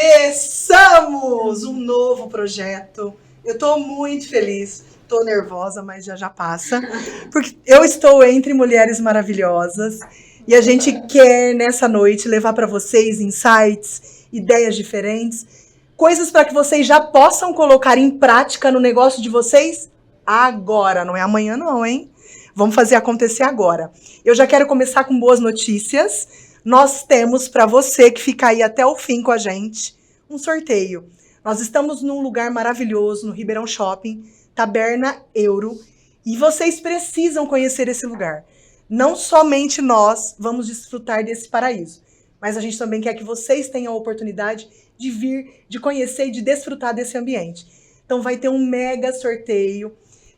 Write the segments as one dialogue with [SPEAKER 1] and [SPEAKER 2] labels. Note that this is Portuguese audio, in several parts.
[SPEAKER 1] Começamos um novo projeto. Eu tô muito feliz. Tô nervosa, mas já passa. Porque eu estou entre mulheres maravilhosas e a gente quer, nessa noite, levar para vocês insights, ideias diferentes, coisas para que vocês já possam colocar em prática no negócio de vocês agora. Não é amanhã não, hein? Vamos fazer acontecer agora. Eu já quero começar com boas notícias. Nós temos para você que fica aí até o fim com a gente um sorteio. Nós estamos num lugar maravilhoso, no Ribeirão Shopping, Taberna Euro, e vocês precisam conhecer esse lugar. Não somente nós vamos desfrutar desse paraíso, mas a gente também quer que vocês tenham a oportunidade de vir, de conhecer e de desfrutar desse ambiente. Então vai ter um mega sorteio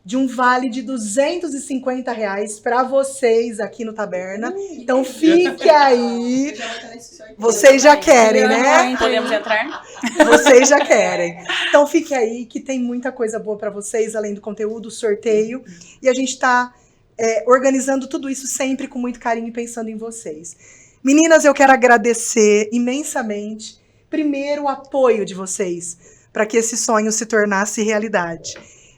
[SPEAKER 1] de um vale de R$250 para vocês aqui no Taberna. Então fique aí. Vocês já querem, né?
[SPEAKER 2] Podemos entrar?
[SPEAKER 1] Vocês já querem. Então fique aí que tem muita coisa boa para vocês, além do conteúdo, sorteio. E a gente está organizando tudo isso sempre com muito carinho e pensando em vocês. Meninas, eu quero agradecer imensamente, primeiro, o apoio de vocês para que esse sonho se tornasse realidade.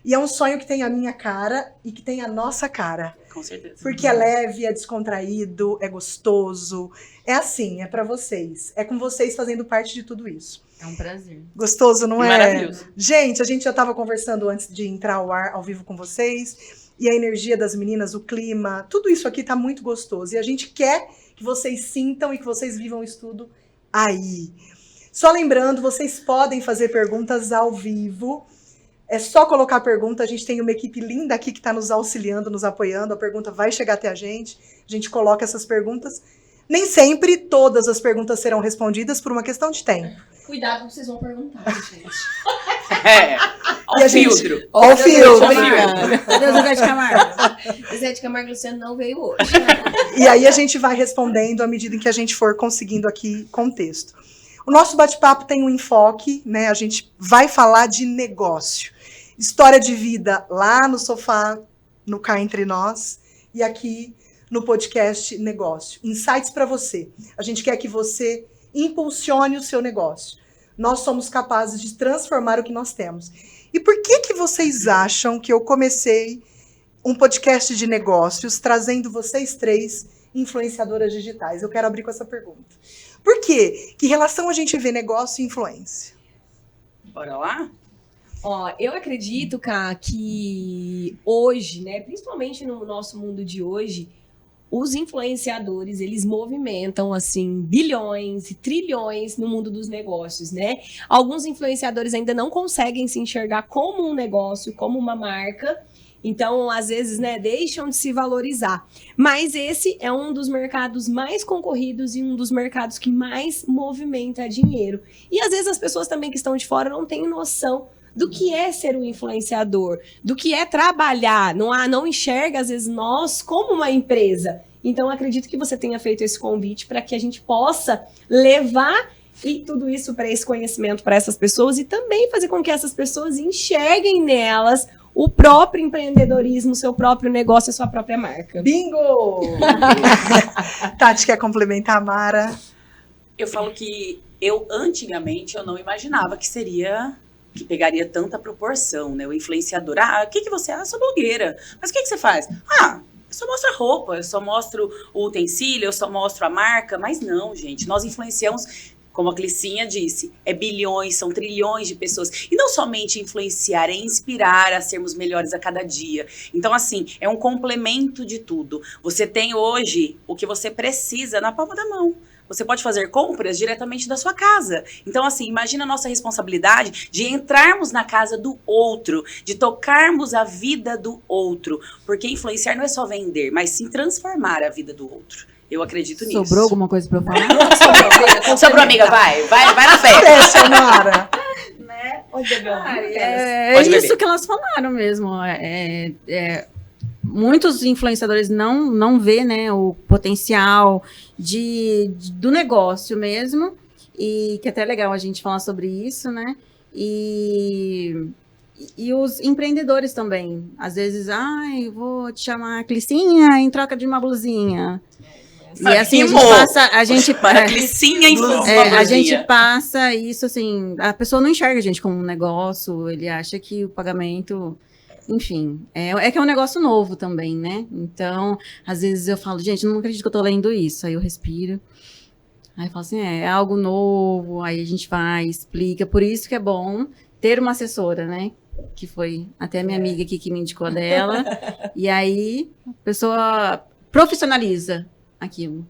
[SPEAKER 1] E é um sonho que tem a minha cara e que tem a nossa cara.
[SPEAKER 2] Com certeza.
[SPEAKER 1] Porque é leve, é descontraído, é gostoso. É assim, é pra vocês. É com vocês fazendo parte de tudo isso.
[SPEAKER 3] É um prazer.
[SPEAKER 1] Gostoso, não é?
[SPEAKER 2] Maravilhoso.
[SPEAKER 1] Gente, a gente já estava conversando antes de entrar ao vivo com vocês. E a energia das meninas, o clima, tudo isso aqui tá muito gostoso. E a gente quer que vocês sintam e que vocês vivam isso tudo aí. Só lembrando, vocês podem fazer perguntas ao vivo. É só colocar a pergunta, a gente tem uma equipe linda aqui que está nos auxiliando, nos apoiando, a pergunta vai chegar até a gente coloca essas perguntas. Nem sempre todas as perguntas serão respondidas por uma questão de tempo.
[SPEAKER 4] Cuidado com o que vocês vão perguntar, gente.
[SPEAKER 2] Olha o filtro.
[SPEAKER 1] Olha o filtro.
[SPEAKER 3] Cadê o Zé de Camargo?
[SPEAKER 4] Zé de Camargo e Luciano não veio hoje.
[SPEAKER 1] E aí a gente vai respondendo à medida em que a gente for conseguindo aqui contexto. O nosso bate-papo tem um enfoque, né? A gente vai falar de negócio. História de vida lá no sofá, no Cá Entre Nós, e aqui no podcast Negócio. Insights para você. A gente quer que você impulsione o seu negócio. Nós somos capazes de transformar o que nós temos. E por que vocês acham que eu comecei um podcast de negócios trazendo vocês três influenciadoras digitais? Eu quero abrir com essa pergunta. Por quê? Que relação a gente vê negócio e influência?
[SPEAKER 2] Bora lá?
[SPEAKER 4] Ó, eu acredito, Ká, que hoje, né, principalmente no nosso mundo de hoje, os influenciadores, eles movimentam, assim, bilhões e trilhões no mundo dos negócios, né? Alguns influenciadores ainda não conseguem se enxergar como um negócio, como uma marca. Então, às vezes, né, deixam de se valorizar. Mas esse é um dos mercados mais concorridos e um dos mercados que mais movimenta dinheiro. E, às vezes, as pessoas também que estão de fora não têm noção do que é ser um influenciador, do que é trabalhar, não enxerga, às vezes, nós como uma empresa. Então, acredito que você tenha feito esse convite para que a gente possa levar e tudo isso para esse conhecimento para essas pessoas e também fazer com que essas pessoas enxerguem nelas o próprio empreendedorismo, o seu próprio negócio, a sua própria marca.
[SPEAKER 1] Bingo! Tati, quer complementar, Mara?
[SPEAKER 2] Eu falo que antigamente, eu não imaginava que pegaria tanta proporção, né? O influenciador, o que você é? Eu sou blogueira. Mas o que você faz? Eu só mostro a roupa, eu só mostro o utensílio, eu só mostro a marca. Mas não, gente, nós influenciamos, como a Clicinha disse, bilhões, são trilhões de pessoas. E não somente influenciar, é inspirar a sermos melhores a cada dia. Então, assim, é um complemento de tudo. Você tem hoje o que você precisa na palma da mão. Você pode fazer compras diretamente da sua casa. Então, assim, imagina a nossa responsabilidade de entrarmos na casa do outro, de tocarmos a vida do outro. Porque influenciar não é só vender, mas sim transformar a vida do outro. Eu acredito nisso.
[SPEAKER 3] Sobrou alguma coisa pra eu falar?
[SPEAKER 2] Sobrou, amiga, vai na fé.
[SPEAKER 1] Fecha, Mara.
[SPEAKER 4] Né? Pode beber
[SPEAKER 3] É isso que elas falaram mesmo. Muitos influenciadores não vê, né, o potencial do negócio mesmo, e que até é legal a gente falar sobre isso, né? E os empreendedores também. Às vezes, vou te chamar a Clicinha em troca de uma blusinha. E assim,
[SPEAKER 2] Rimou.
[SPEAKER 3] a gente
[SPEAKER 2] Para
[SPEAKER 3] passa,
[SPEAKER 2] Clicinha em
[SPEAKER 3] a gente passa isso assim, a pessoa não enxerga a gente como um negócio, ele acha que o pagamento, enfim, é que é um negócio novo também, né? Então, às vezes eu falo, gente, não acredito que eu tô lendo isso, aí eu respiro. Aí eu falo assim, é algo novo, aí a gente vai, explica, por isso que é bom ter uma assessora, né? Que foi até a minha amiga aqui que me indicou a dela, e aí a pessoa profissionaliza aquilo.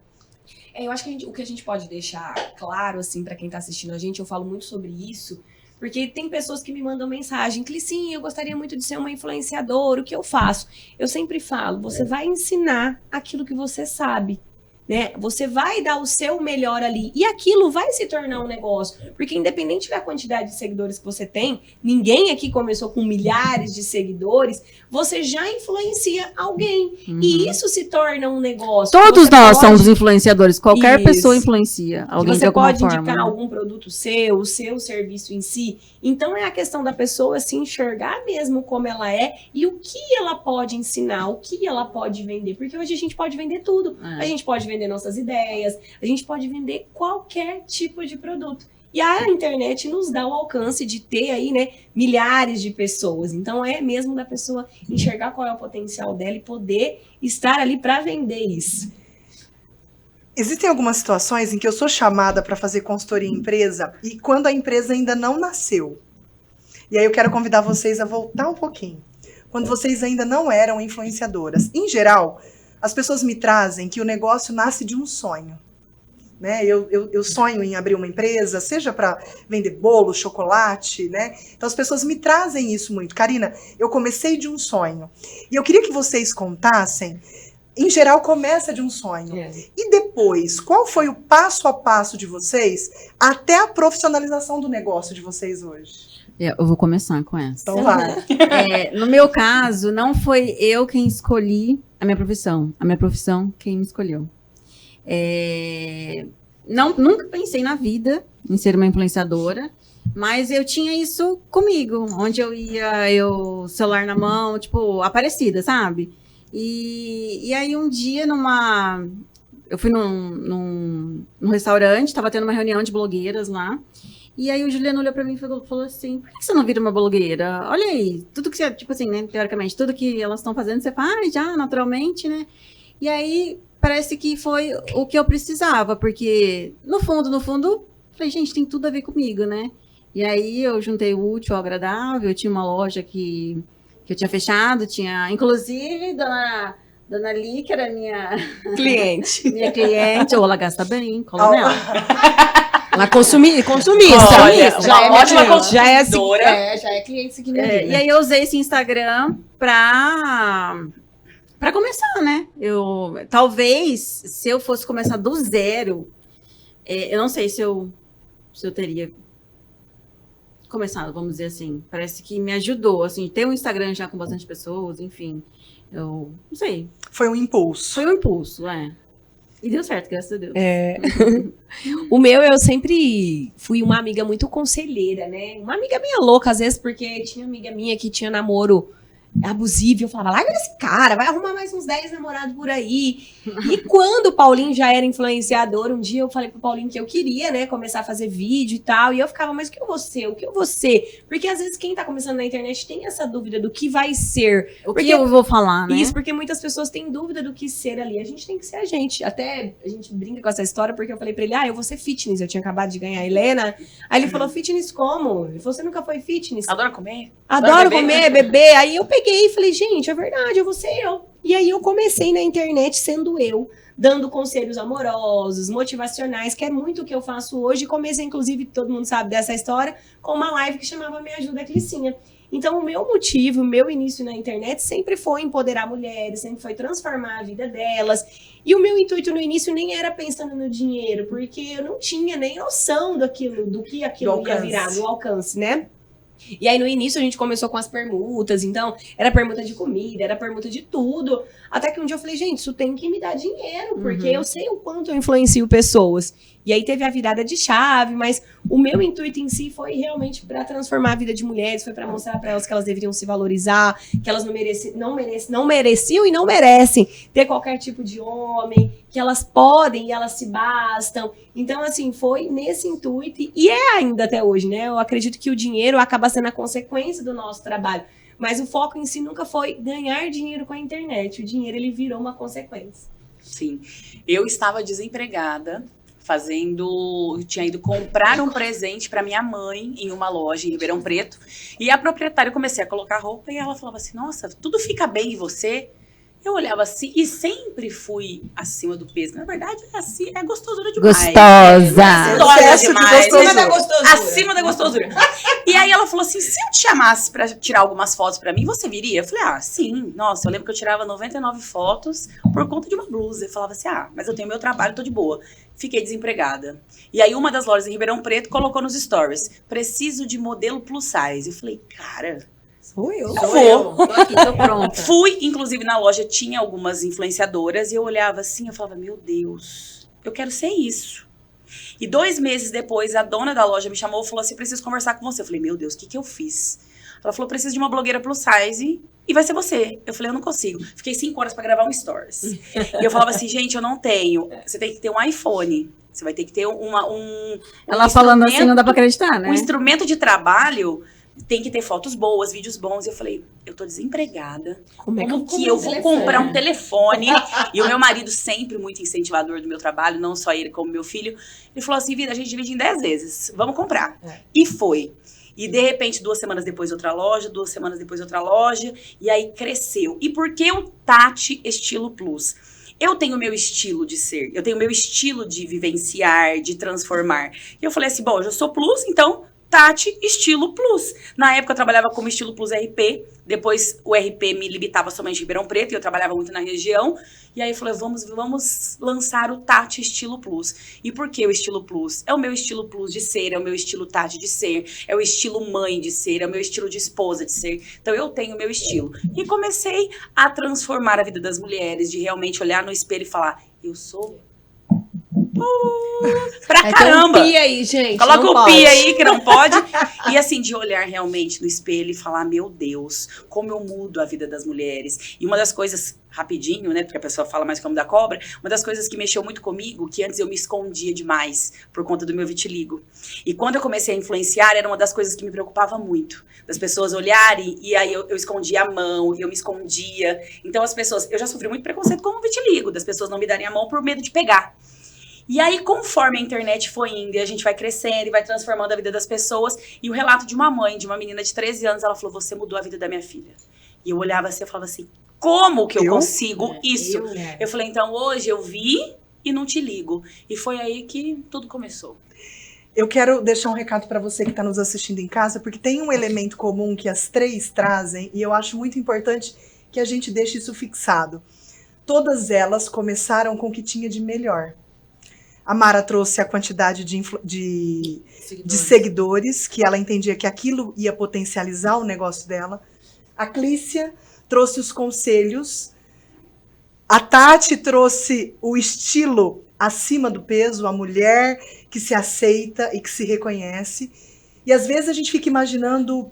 [SPEAKER 4] Eu acho que o que a gente pode deixar claro, assim, pra quem tá assistindo a gente, eu falo muito sobre isso, porque tem pessoas que me mandam mensagem, Clicinha, eu gostaria muito de ser uma influenciadora, o que eu faço? Eu sempre falo, você vai ensinar aquilo que você sabe, né? Você vai dar o seu melhor ali, e aquilo vai se tornar um negócio, porque independente da quantidade de seguidores que você tem, ninguém aqui começou com milhares de seguidores, você já influencia alguém, e isso se torna um negócio.
[SPEAKER 3] Todos
[SPEAKER 4] Você
[SPEAKER 3] nós
[SPEAKER 4] pode-
[SPEAKER 3] somos influenciadores, qualquer
[SPEAKER 4] Isso.
[SPEAKER 3] pessoa influencia
[SPEAKER 4] que
[SPEAKER 3] alguém de
[SPEAKER 4] você
[SPEAKER 3] alguma
[SPEAKER 4] pode
[SPEAKER 3] forma.
[SPEAKER 4] indicar
[SPEAKER 3] né?
[SPEAKER 4] algum produto seu, o seu serviço em si. Então é a questão da pessoa se enxergar mesmo como ela é e o que ela pode ensinar, o que ela pode vender. Porque hoje a gente pode vender tudo.
[SPEAKER 3] É.
[SPEAKER 4] A gente pode vender nossas ideias, a gente pode vender qualquer tipo de produto. E a internet nos dá o alcance de ter aí, né, milhares de pessoas. Então é mesmo da pessoa enxergar qual é o potencial dela e poder estar ali para vender isso.
[SPEAKER 1] Existem algumas situações em que eu sou chamada para fazer consultoria em empresa e quando a empresa ainda não nasceu. E aí eu quero convidar vocês a voltar um pouquinho. Quando vocês ainda não eram influenciadoras. Em geral, as pessoas me trazem que o negócio nasce de um sonho. Né? Eu sonho em abrir uma empresa, seja para vender bolo, chocolate, né? Então as pessoas me trazem isso muito. Karina, eu comecei de um sonho. E eu queria que vocês contassem. Em geral, começa de um sonho. E depois, qual foi o passo a passo de vocês até a profissionalização do negócio de vocês hoje?
[SPEAKER 3] Eu vou começar com essa.
[SPEAKER 1] Então vai.
[SPEAKER 3] No meu caso, não foi eu quem escolhi a minha profissão quem me escolheu. Nunca pensei na vida em ser uma influenciadora, mas eu tinha isso comigo, onde eu ia, celular na mão, tipo, Aparecida, sabe? E aí um dia eu fui num restaurante, tava tendo uma reunião de blogueiras lá, e aí o Juliano olhou pra mim e falou assim, por que você não vira uma blogueira? Olha aí, tudo que você, tipo assim, né, teoricamente, tudo que elas estão fazendo, você faz já, naturalmente, né? E aí, parece que foi o que eu precisava, porque no fundo, falei, gente, tem tudo a ver comigo, né? E aí eu juntei o útil ao agradável, eu tinha uma loja que eu tinha fechado, tinha, inclusive, Dona Li, que era minha
[SPEAKER 4] Cliente.
[SPEAKER 3] minha cliente, ou ela gasta bem, cola nela.
[SPEAKER 4] Ela consumista.
[SPEAKER 2] Olha,
[SPEAKER 4] já é
[SPEAKER 2] uma ótima
[SPEAKER 4] minha cliente.
[SPEAKER 2] consumidora.
[SPEAKER 4] Já é cliente seguidora.
[SPEAKER 3] E aí eu usei esse Instagram pra começar, né? Talvez, se eu fosse começar do zero, eu não sei se eu teria começado, vamos dizer assim. Parece que me ajudou, assim, ter um Instagram já com bastante pessoas, enfim. Eu não sei.
[SPEAKER 1] Foi um impulso.
[SPEAKER 3] Foi um impulso, E deu certo, graças a Deus.
[SPEAKER 4] O meu, eu sempre fui uma amiga muito conselheira, né? Uma amiga meio louca, às vezes, porque tinha amiga minha que tinha namoro abusivo, eu falava, larga desse cara, vai arrumar mais uns 10 namorados por aí. E quando o Paulinho já era influenciador, um dia eu falei pro Paulinho que eu queria, né, começar a fazer vídeo e tal, e eu ficava, mas o que eu vou ser? O que eu vou ser? Porque às vezes quem tá começando na internet tem essa dúvida do que vai ser.
[SPEAKER 3] O que eu vou falar, né?
[SPEAKER 4] Isso, porque muitas pessoas têm dúvida do que ser ali. A gente tem que ser a gente. Até a gente brinca com essa história, porque eu falei pra ele, eu vou ser fitness. Eu tinha acabado de ganhar a Helena. Aí ele falou, fitness como? Ele falou, você nunca foi fitness?
[SPEAKER 2] Adoro comer.
[SPEAKER 4] Adoro comer, beber. Aí eu peguei e falei, gente, é verdade, eu vou ser eu. E aí eu comecei na internet sendo eu, dando conselhos amorosos, motivacionais, que é muito o que eu faço hoje. Comecei, inclusive, todo mundo sabe dessa história, com uma live que chamava Me Ajuda Clicinha. Então, o meu motivo, o meu início na internet sempre foi empoderar mulheres, sempre foi transformar a vida delas. E o meu intuito no início nem era pensando no dinheiro, porque eu não tinha nem noção do que aquilo ia virar, no alcance, né? E aí, no início, a gente começou com as permutas. Então, era permuta de comida, era permuta de tudo. Até que um dia eu falei, gente, isso tem que me dar dinheiro, porque eu sei o quanto eu influencio pessoas. E aí teve a virada de chave, mas o meu intuito em si foi realmente para transformar a vida de mulheres, foi para mostrar para elas que elas deveriam se valorizar, que elas não mereciam e não merecem ter qualquer tipo de homem, que elas podem e elas se bastam. Então, assim, foi nesse intuito e é ainda até hoje, né? Eu acredito que o dinheiro acaba sendo a consequência do nosso trabalho. Mas o foco em si nunca foi ganhar dinheiro com a internet. O dinheiro, ele virou uma consequência.
[SPEAKER 2] Sim. Eu estava desempregada, eu tinha ido comprar um presente para minha mãe em uma loja em Ribeirão Preto. E a proprietária, eu comecei a colocar roupa e ela falava assim, nossa, tudo fica bem em você? Eu olhava assim e sempre fui acima do peso. Na verdade, é assim, é gostosura demais.
[SPEAKER 3] Gostosa!
[SPEAKER 2] Demais.
[SPEAKER 4] Acima da gostosura.
[SPEAKER 2] Acima da gostosura. E aí ela falou assim, se eu te chamasse pra tirar algumas fotos pra mim, você viria? Eu falei, sim. Nossa, eu lembro que eu tirava 99 fotos por conta de uma blusa. Eu falava assim, mas eu tenho meu trabalho, tô de boa. Fiquei desempregada. E aí uma das lojas em Ribeirão Preto colocou nos stories, preciso de modelo plus size. Eu falei, cara...
[SPEAKER 4] Sou eu.
[SPEAKER 3] Tô aqui, tô pronta.
[SPEAKER 2] Fui, inclusive, na loja, tinha algumas influenciadoras, e eu olhava assim, eu falava, meu Deus, eu quero ser isso. E 2 meses depois, a dona da loja me chamou e falou assim, preciso conversar com você. Eu falei, meu Deus, o que eu fiz? Ela falou, preciso de uma blogueira plus size e vai ser você. Eu falei, eu não consigo. Fiquei 5 horas pra gravar um stories. E eu falava assim, gente, eu não tenho. Você tem que ter um iPhone. Você vai ter que ter
[SPEAKER 3] Ela falando assim, não dá pra acreditar, né?
[SPEAKER 2] Um instrumento de trabalho... Tem que ter fotos boas, vídeos bons. E eu falei, eu tô desempregada. Como que eu vou comprar um telefone? E o meu marido, sempre muito incentivador do meu trabalho, não só ele, como meu filho, ele falou assim, vida, a gente divide em 10 vezes. Vamos comprar. E foi. E, de repente, 2 semanas depois, outra loja. 2 semanas depois, outra loja. E aí, cresceu. E por que o Tati Estilo Plus? Eu tenho meu estilo de ser. Eu tenho meu estilo de vivenciar, de transformar. E eu falei assim, bom, eu já sou plus, então... Tati Estilo Plus. Na época eu trabalhava como Estilo Plus RP, depois o RP me limitava somente em Ribeirão Preto, e eu trabalhava muito na região, e aí eu falei, vamos lançar o Tati Estilo Plus. E por que o Estilo Plus? É o meu estilo plus de ser, é o meu estilo Tati de ser, é o estilo mãe de ser, é o meu estilo de esposa de ser. Então eu tenho o meu estilo. E comecei a transformar a vida das mulheres, de realmente olhar no espelho e falar, eu sou... pra caramba.
[SPEAKER 4] Tem um pi aí, gente.
[SPEAKER 2] Coloca o pi aí, que não pode. E assim, de olhar realmente no espelho e falar, meu Deus, como eu mudo a vida das mulheres. E uma das coisas, rapidinho, né, porque a pessoa fala mais como da cobra, uma das coisas que mexeu muito comigo, que antes eu me escondia demais por conta do meu vitiligo. E quando eu comecei a influenciar, era uma das coisas que me preocupava muito. Das pessoas olharem, e aí eu escondia a mão, eu me escondia. Então as pessoas, eu já sofri muito preconceito com o vitiligo, das pessoas não me darem a mão por medo de pegar. E aí, conforme a internet foi indo, e a gente vai crescendo e vai transformando a vida das pessoas, e o relato de uma mãe, de uma menina de 13 anos, ela falou, você mudou a vida da minha filha. E eu olhava assim, eu falava assim, como que eu consigo isso? Eu falei, então hoje eu vi e não te ligo. E foi aí que tudo começou.
[SPEAKER 1] Eu quero deixar um recado para você que está nos assistindo em casa, porque tem um elemento comum que as 3 trazem, e eu acho muito importante que a gente deixe isso fixado. Todas elas começaram com o que tinha de melhor. A Mara trouxe a quantidade de seguidores, que ela entendia que aquilo ia potencializar o negócio dela. A Clícia trouxe os conselhos. A Tati trouxe o estilo acima do peso, a mulher que se aceita e que se reconhece. E às vezes a gente fica imaginando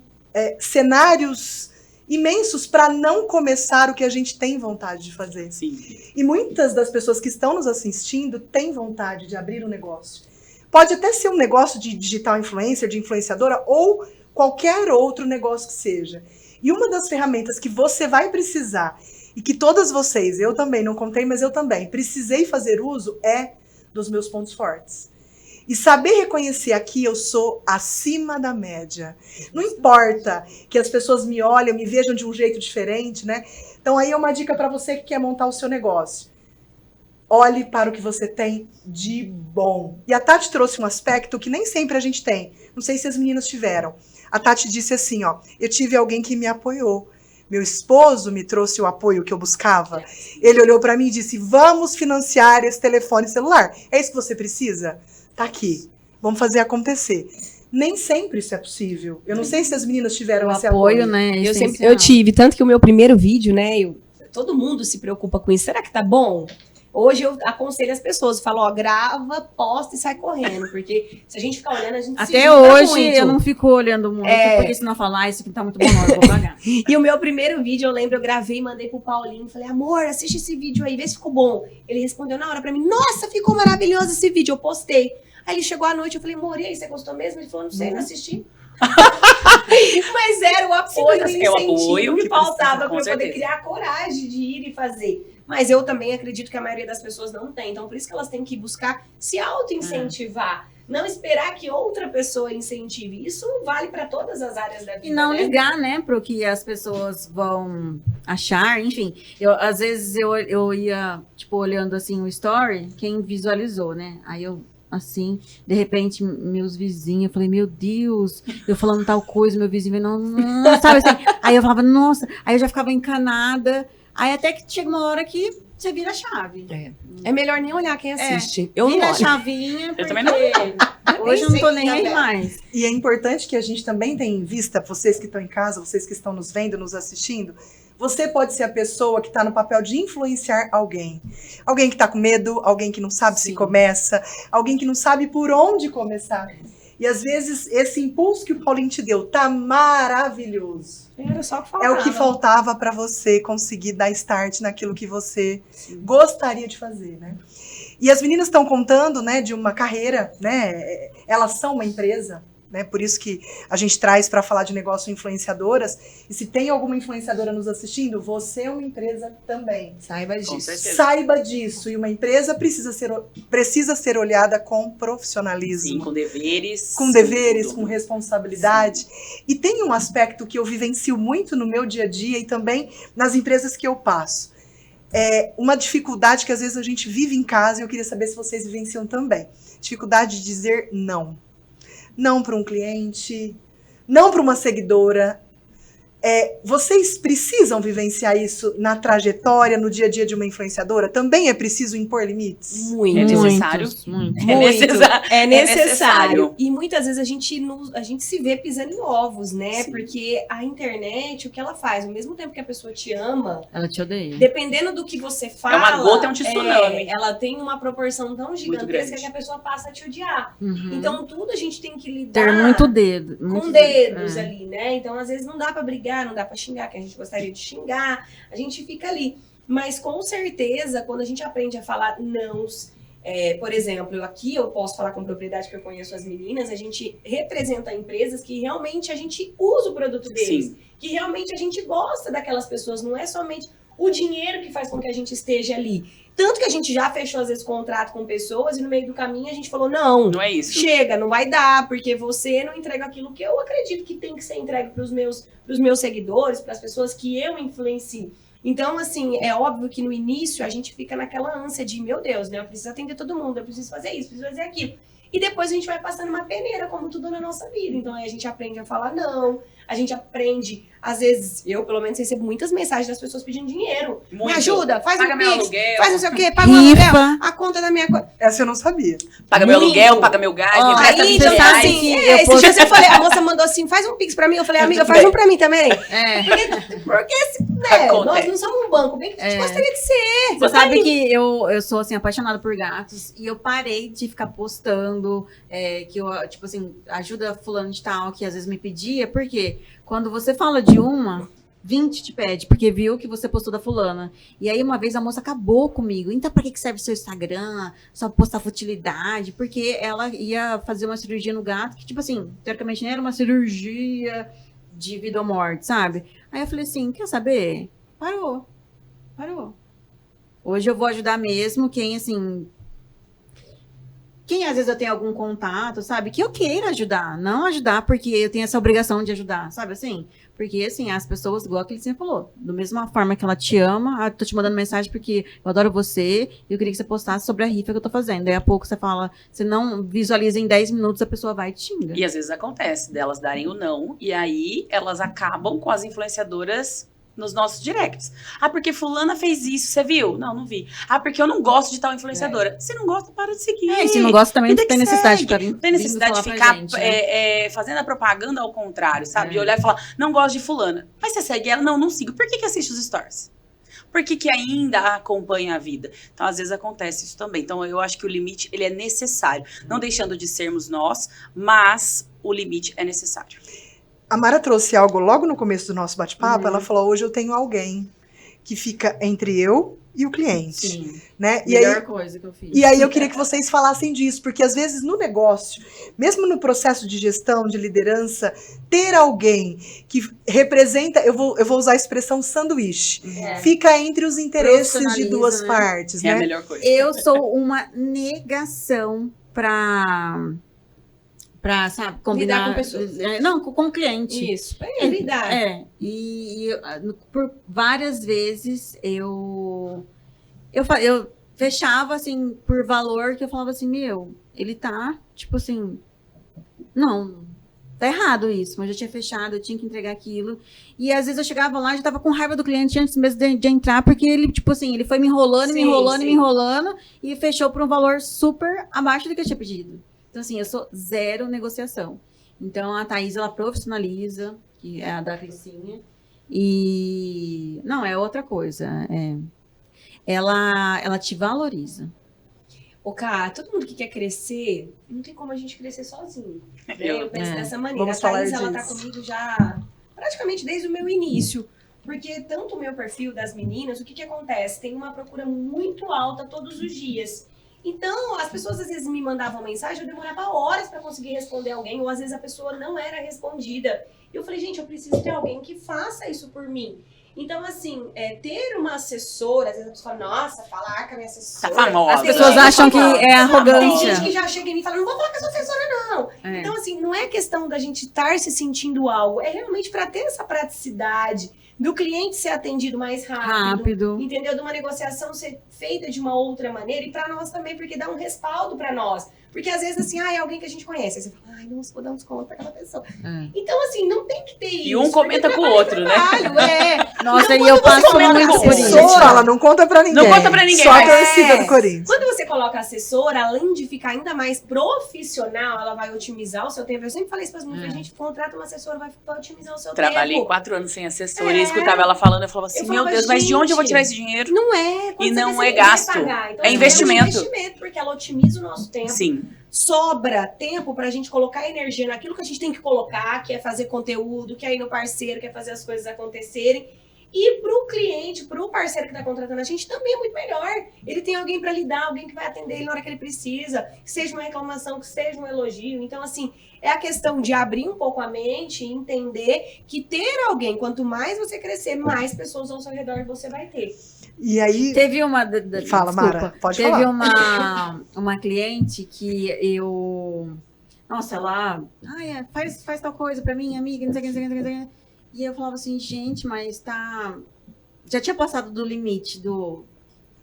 [SPEAKER 1] cenários imensos para não começar o que a gente tem vontade de fazer.
[SPEAKER 2] Sim.
[SPEAKER 1] E muitas das pessoas que estão nos assistindo têm vontade de abrir um negócio. Pode até ser um negócio de digital influencer, de influenciadora, ou qualquer outro negócio que seja. E uma das ferramentas que você vai precisar, e que todas vocês, eu também, não contei, mas eu também, precisei fazer uso, é dos meus pontos fortes. E saber reconhecer aqui, eu sou acima da média. Não importa que as pessoas me olhem, me vejam de um jeito diferente, né? Então aí é uma dica para você que quer montar o seu negócio. Olhe para o que você tem de bom. E a Tati trouxe um aspecto que nem sempre a gente tem. Não sei se as meninas tiveram. A Tati disse assim, ó, eu tive alguém que me apoiou. Meu esposo me trouxe o apoio que eu buscava. Ele olhou para mim e disse, vamos financiar esse telefone celular. É isso que você precisa? Tá aqui, vamos fazer acontecer. Nem sempre isso é possível. Eu não sei se as meninas tiveram esse apoio,
[SPEAKER 3] né?
[SPEAKER 4] Eu tive, tanto que o meu primeiro vídeo, né? Todo mundo se preocupa com isso. Será que tá bom? Hoje eu aconselho as pessoas, falo, ó, grava, posta e sai correndo, porque se a gente ficar olhando, a gente se
[SPEAKER 3] Até
[SPEAKER 4] julga
[SPEAKER 3] hoje
[SPEAKER 4] muito.
[SPEAKER 3] eu não fico olhando muito, porque senão falar, isso aqui tá muito bom, não, eu vou pagar.
[SPEAKER 4] E o meu primeiro vídeo, eu lembro, eu gravei e mandei pro Paulinho, falei, amor, assiste esse vídeo aí, vê se ficou bom. Ele respondeu na hora pra mim, nossa, ficou maravilhoso esse vídeo, eu postei. Aí ele chegou à noite, eu falei, amor, e aí, você gostou mesmo? Ele falou, não sei, não assisti. Mas era o apoio, o incentivo que faltava para eu poder criar a coragem de ir e fazer. Mas eu também acredito que a maioria das pessoas não tem. Então, por isso que elas têm que buscar se auto-incentivar. Não esperar que outra pessoa incentive. Isso vale para todas as áreas da vida.
[SPEAKER 3] E não
[SPEAKER 4] né?
[SPEAKER 3] ligar, né, pro que as pessoas vão achar. Enfim, às vezes eu ia, tipo, olhando assim o story, quem visualizou, né? Aí eu, assim, de repente, meus vizinhos, eu falei, meu Deus, eu falando tal coisa, meu vizinho, não, sabe assim? Aí eu falava, nossa, aí eu já ficava encanada. Aí até que chega uma hora que você vira a chave.
[SPEAKER 4] É melhor nem olhar quem assiste. Eu
[SPEAKER 3] vira
[SPEAKER 4] não
[SPEAKER 3] a
[SPEAKER 4] olho.
[SPEAKER 3] chavinha, porque
[SPEAKER 2] Eu também não.
[SPEAKER 3] hoje eu não tô nem aí mais.
[SPEAKER 1] E é importante que a gente também tenha em vista, vocês que estão em casa, vocês que estão nos vendo, nos assistindo, você pode ser a pessoa que está no papel de influenciar alguém. Alguém que está com medo, alguém que não sabe se começa, alguém que não sabe por onde começar. E às vezes esse impulso que o Paulinho te deu tá maravilhoso.
[SPEAKER 4] Era só que
[SPEAKER 1] É
[SPEAKER 4] faltava.
[SPEAKER 1] o que faltava para você conseguir dar start naquilo que você gostaria de fazer, né? E as meninas estão contando, né, de uma carreira, né? Elas são uma empresa, né? Por isso que a gente traz para falar de negócio influenciadoras. E se tem alguma influenciadora nos assistindo, você é uma empresa também.
[SPEAKER 4] Saiba disso.
[SPEAKER 1] Saiba disso. E uma empresa precisa ser olhada com profissionalismo.
[SPEAKER 2] Sim, com deveres.
[SPEAKER 1] Com deveres,
[SPEAKER 2] tudo.
[SPEAKER 1] com responsabilidade. Sim. E tem um aspecto que eu vivencio muito no meu dia a dia e também nas empresas que eu passo. É uma dificuldade que às vezes a gente vive em casa e eu queria saber se vocês vivenciam também. Dificuldade de dizer não. Não para um cliente, não para uma seguidora. Vocês precisam vivenciar isso na trajetória, no dia a dia de uma influenciadora? Também é preciso impor limites?
[SPEAKER 4] Muito.
[SPEAKER 2] É necessário.
[SPEAKER 3] Muito.
[SPEAKER 4] É necessário.
[SPEAKER 2] necessário.
[SPEAKER 4] E muitas vezes a gente se vê pisando em ovos, né?
[SPEAKER 2] Sim.
[SPEAKER 4] Porque a internet, o que ela faz? Ao mesmo tempo que a pessoa te ama,
[SPEAKER 3] Ela te odeia.
[SPEAKER 4] dependendo do que você fala...
[SPEAKER 2] É uma gota, é um tsunami.
[SPEAKER 4] ela tem uma proporção tão gigantesca
[SPEAKER 2] grande.
[SPEAKER 4] que a pessoa passa a te odiar.
[SPEAKER 3] Uhum.
[SPEAKER 4] Então, tudo a gente tem que lidar...
[SPEAKER 3] Ter muito dedo.
[SPEAKER 4] com
[SPEAKER 3] muito
[SPEAKER 4] dedos
[SPEAKER 3] é.
[SPEAKER 4] ali, né? Então, às vezes, não dá pra brigar, não dá pra xingar, que a gente gostaria de xingar, a gente fica ali. Mas, com certeza, quando a gente aprende a falar nãos, por exemplo, aqui eu posso falar com propriedade que eu conheço as meninas, a gente representa empresas que realmente a gente usa o produto deles,
[SPEAKER 2] Sim.
[SPEAKER 4] que realmente a gente gosta daquelas pessoas, não é somente o dinheiro que faz com que a gente esteja ali. Tanto que a gente já fechou, às vezes, contrato com pessoas e no meio do caminho a gente falou, não
[SPEAKER 2] é isso.
[SPEAKER 4] Chega, não vai dar, porque você não entrega aquilo que eu acredito que tem que ser entregue para os meus seguidores, para as pessoas que eu influencio. Então, assim, é óbvio que no início a gente fica naquela ânsia de, meu Deus, né? Eu preciso atender todo mundo, eu preciso fazer isso, preciso fazer aquilo. E depois a gente vai passando uma peneira, como tudo na nossa vida. Então, aí a gente aprende a falar não, a gente aprende, às vezes, eu pelo menos recebo muitas mensagens das pessoas pedindo dinheiro.
[SPEAKER 2] Muito.
[SPEAKER 4] Me ajuda, faz
[SPEAKER 2] Paga
[SPEAKER 4] um
[SPEAKER 2] meu
[SPEAKER 4] Pix,
[SPEAKER 2] aluguel.
[SPEAKER 4] faz não sei o quê, paga o
[SPEAKER 3] Rifa.
[SPEAKER 4] aluguel, a conta da minha coisa.
[SPEAKER 1] Essa eu não sabia.
[SPEAKER 2] Paga meu
[SPEAKER 4] Muito.
[SPEAKER 2] aluguel, paga meu gás,
[SPEAKER 3] Ó,
[SPEAKER 2] me presta
[SPEAKER 4] Aí,
[SPEAKER 2] 20
[SPEAKER 4] então,
[SPEAKER 3] sabe
[SPEAKER 2] reais.
[SPEAKER 4] assim,
[SPEAKER 3] que eu
[SPEAKER 4] esse dia eu falei, a moça mandou assim, faz um Pix pra mim. Eu falei, amiga, faz um pra mim também. Porque né, nós não somos um banco, bem que a gente gostaria de ser.
[SPEAKER 3] Você sabe que eu sou, assim, apaixonada por gatos e eu parei de ficar postando que eu, tipo assim, ajuda fulano de tal, que às vezes me pedia, porque quando você fala de uma, 20 te pede, porque viu que você postou da fulana. E aí uma vez a moça acabou comigo. Então pra que serve o seu Instagram? Só postar futilidade? Porque ela ia fazer uma cirurgia no gato, que tipo assim, teoricamente nem era uma cirurgia de vida ou morte, sabe? Aí eu falei assim, quer saber? Parou. Hoje eu vou ajudar mesmo quem, assim... Quem às vezes eu tenho algum contato, sabe? Que eu queira ajudar. Não ajudar porque eu tenho essa obrigação de ajudar, sabe assim? Porque, assim, as pessoas, igual a que ele sempre falou, da mesma forma que ela te ama, tô te mandando mensagem porque eu adoro você e eu queria que você postasse sobre a rifa que eu tô fazendo. Daí a pouco você fala, você não visualiza em 10 minutos, a pessoa vai e te xinga.
[SPEAKER 2] E às vezes acontece delas darem o não, e aí elas acabam com as influenciadoras nos nossos directs. Ah, porque fulana fez isso, você viu? Não, não vi. Ah, porque eu não gosto de tal influenciadora. Se não gosta, para de seguir.
[SPEAKER 3] E se não gosta também,
[SPEAKER 2] Vida
[SPEAKER 3] não tem
[SPEAKER 2] que
[SPEAKER 3] necessidade de
[SPEAKER 2] segue.
[SPEAKER 3] ficar
[SPEAKER 2] Não tem necessidade de ficar
[SPEAKER 3] gente, né?
[SPEAKER 2] fazendo a propaganda ao contrário, sabe? E olhar e falar, não gosto de fulana. Mas você segue ela? Não, não sigo. Por que assiste os stories? por que ainda acompanha a vida? Então, às vezes acontece isso também. Então, eu acho que o limite, ele é necessário. Não deixando de sermos nós, mas o limite é necessário.
[SPEAKER 1] A Mara trouxe algo logo no começo do nosso bate-papo. Ela falou, hoje eu tenho alguém que fica entre eu e o cliente.
[SPEAKER 3] Sim.
[SPEAKER 1] Né?
[SPEAKER 3] Melhor coisa que eu fiz.
[SPEAKER 1] E aí eu queria que vocês falassem disso, porque às vezes no negócio, mesmo no processo de gestão, de liderança, ter alguém que representa, eu vou usar a expressão sanduíche, fica entre os interesses de duas partes.
[SPEAKER 2] É a
[SPEAKER 1] Né?
[SPEAKER 2] melhor coisa.
[SPEAKER 3] Eu sou uma negação pra sabe, combinar.
[SPEAKER 4] Lidar com pessoas.
[SPEAKER 3] Não, com o cliente.
[SPEAKER 4] Isso, é verdade.
[SPEAKER 3] E por várias vezes eu fechava, assim, por valor, que eu falava assim, ele tá, tipo assim, não, tá errado isso, mas eu já tinha fechado, eu tinha que entregar aquilo. E às vezes eu chegava lá, já tava com raiva do cliente antes mesmo de entrar, porque ele, tipo assim, ele foi me enrolando,
[SPEAKER 4] Sim,
[SPEAKER 3] me enrolando,
[SPEAKER 4] sim.
[SPEAKER 3] me enrolando, e fechou por um valor super abaixo do que eu tinha pedido. Então, assim, eu sou zero negociação. Então, a Thaís, ela profissionaliza, que é a da Cricinha, e... Não, é outra coisa. Ela te valoriza.
[SPEAKER 4] Ô, Ká, todo mundo que quer crescer, não tem como a gente crescer sozinho. Né? Eu penso dessa maneira.
[SPEAKER 1] Vamos
[SPEAKER 4] A Thaís,
[SPEAKER 1] falar
[SPEAKER 4] ela tá
[SPEAKER 1] disso.
[SPEAKER 4] comigo já praticamente desde o meu início. Porque tanto o meu perfil das meninas, o que acontece? Tem uma procura muito alta todos os dias. Então, as pessoas às vezes me mandavam mensagem, eu demorava horas para conseguir responder alguém, ou às vezes a pessoa não era respondida. E eu falei, gente, eu preciso ter alguém que faça isso por mim. Então, assim, ter uma assessora, às vezes a pessoa fala, nossa, falar com a minha assessora.
[SPEAKER 2] Tá famosa.
[SPEAKER 3] As pessoas acham que é
[SPEAKER 4] Tem
[SPEAKER 3] arrogância.
[SPEAKER 4] gente que já chega em mim e fala, não vou falar com a sua assessora, não. Então, assim, não é questão da gente estar se sentindo algo, é realmente para ter essa praticidade do cliente ser atendido mais rápido. Entendeu? De uma negociação ser feita de uma outra maneira e para nós também, porque dá um respaldo para nós. Porque às vezes, assim, é alguém que a gente conhece. Aí você fala, ai, não vou dar um desconto para aquela pessoa. Então, assim, não tem que ter isso.
[SPEAKER 2] E um comenta com o outro, né?
[SPEAKER 3] Nossa,
[SPEAKER 4] Então,
[SPEAKER 3] e eu
[SPEAKER 4] quando você
[SPEAKER 3] passo
[SPEAKER 4] coloca
[SPEAKER 3] muito por
[SPEAKER 1] A
[SPEAKER 3] isso.
[SPEAKER 1] gente fala, não conta pra ninguém.
[SPEAKER 2] Não conta pra ninguém.
[SPEAKER 1] Só a torcida do Corinthians.
[SPEAKER 4] Quando você coloca assessora, além de ficar ainda mais profissional, ela vai otimizar o seu tempo. Eu sempre falei isso para as meninas, gente, contrata uma assessora, vai otimizar o seu
[SPEAKER 2] Trabalhei
[SPEAKER 4] tempo.
[SPEAKER 2] 4 anos sem assessora e escutava ela falando, eu falava assim,
[SPEAKER 4] Eu
[SPEAKER 2] meu
[SPEAKER 4] falava,
[SPEAKER 2] Deus, mas de onde eu vou
[SPEAKER 4] gente,
[SPEAKER 2] tirar esse dinheiro?
[SPEAKER 4] Não é. Quando
[SPEAKER 2] E
[SPEAKER 4] você
[SPEAKER 2] não
[SPEAKER 4] vê,
[SPEAKER 2] é
[SPEAKER 4] você vai
[SPEAKER 2] gasto.
[SPEAKER 4] pagar. Então,
[SPEAKER 2] É
[SPEAKER 4] assim,
[SPEAKER 2] investimento.
[SPEAKER 4] É um investimento, porque ela otimiza o nosso tempo.
[SPEAKER 2] Sim.
[SPEAKER 4] Sobra tempo pra gente colocar energia naquilo que a gente tem que colocar, que é fazer conteúdo, que é ir no parceiro, que é fazer as coisas acontecerem. E pro cliente, pro parceiro que tá contratando a gente, também é muito melhor. Ele tem alguém pra lidar, alguém que vai atender ele na hora que ele precisa, que seja uma reclamação, que seja um elogio. Então, assim, é a questão de abrir um pouco a mente e entender que ter alguém, quanto mais você crescer, mais pessoas ao seu redor você vai ter.
[SPEAKER 1] E aí,
[SPEAKER 3] Teve uma.
[SPEAKER 1] Fala, Mara, pode
[SPEAKER 3] Teve
[SPEAKER 1] falar.
[SPEAKER 3] uma cliente que eu. Nossa, ela. Faz tal coisa pra mim, amiga, não sei o que, não sei o que, não sei o que. E eu falava assim, gente, mas tá. Já tinha passado do limite do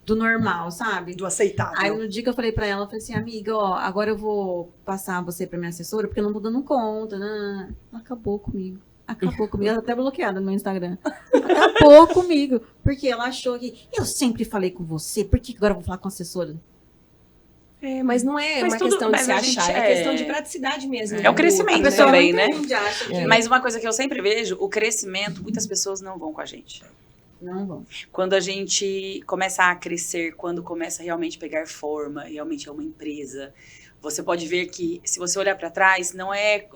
[SPEAKER 3] normal, sabe?
[SPEAKER 1] do aceitável.
[SPEAKER 3] Aí no dia que eu falei pra ela, eu falei assim, amiga, ó, agora eu vou passar você pra minha assessora, porque eu não tô dando conta. Ela acabou comigo. Ela tá até bloqueada no meu Instagram. Acabou comigo. Porque ela achou que eu sempre falei com você, por que agora eu vou falar com a assessora?
[SPEAKER 4] Mas não é
[SPEAKER 2] Mas
[SPEAKER 4] uma
[SPEAKER 2] tudo-
[SPEAKER 4] questão de
[SPEAKER 2] mas
[SPEAKER 4] se
[SPEAKER 2] a gente
[SPEAKER 4] achar, é questão de praticidade mesmo.
[SPEAKER 2] É o crescimento
[SPEAKER 3] A pessoa
[SPEAKER 2] também,
[SPEAKER 3] não
[SPEAKER 2] né?
[SPEAKER 3] entende, acha que
[SPEAKER 2] Mas uma coisa que eu sempre vejo, o crescimento, muitas pessoas não vão com a gente.
[SPEAKER 3] não vão.
[SPEAKER 2] Quando a gente começa a crescer, quando começa a realmente pegar forma, realmente é uma empresa, você pode ver que, se você olhar para trás, não é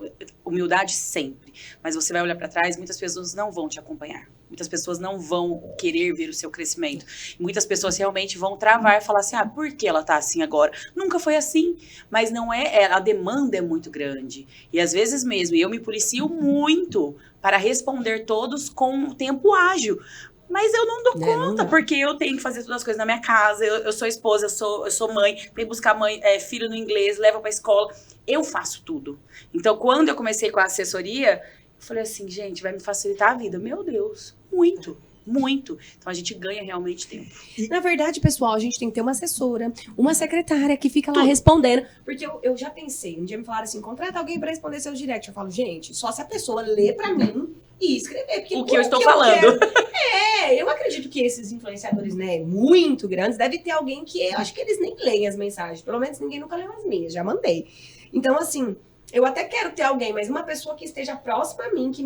[SPEAKER 2] humildade sempre, mas você vai olhar para trás, muitas pessoas não vão te acompanhar. Muitas pessoas não vão querer ver o seu crescimento. Muitas pessoas realmente vão travar e falar assim, por que ela tá assim agora? Nunca foi assim, mas não a demanda é muito grande. E às vezes mesmo, eu me policio muito para responder todos com tempo ágil. Mas eu não dou conta, porque eu tenho que fazer todas as coisas na minha casa, eu sou esposa, eu sou mãe, tenho que buscar filho no inglês, levo pra escola, eu faço tudo. Então, quando eu comecei com a assessoria, eu falei assim, gente, vai me facilitar a vida. Meu Deus, muito, muito. Então, a gente ganha realmente tempo.
[SPEAKER 4] Na verdade, pessoal, a gente tem que ter uma assessora, uma secretária que fica lá respondendo. Porque eu já pensei, um dia me falaram assim, contrata alguém pra responder seus directs. Eu falo, gente, só se a pessoa ler pra mim e escrever. Porque
[SPEAKER 2] O que eu estou falando.
[SPEAKER 4] Eu acredito que esses influenciadores, né, muito grandes, deve ter alguém que eu acho que eles nem leem as mensagens. Pelo menos ninguém nunca leu as minhas, já mandei. Então, assim, Eu até quero ter alguém, mas uma pessoa que esteja próxima a mim, que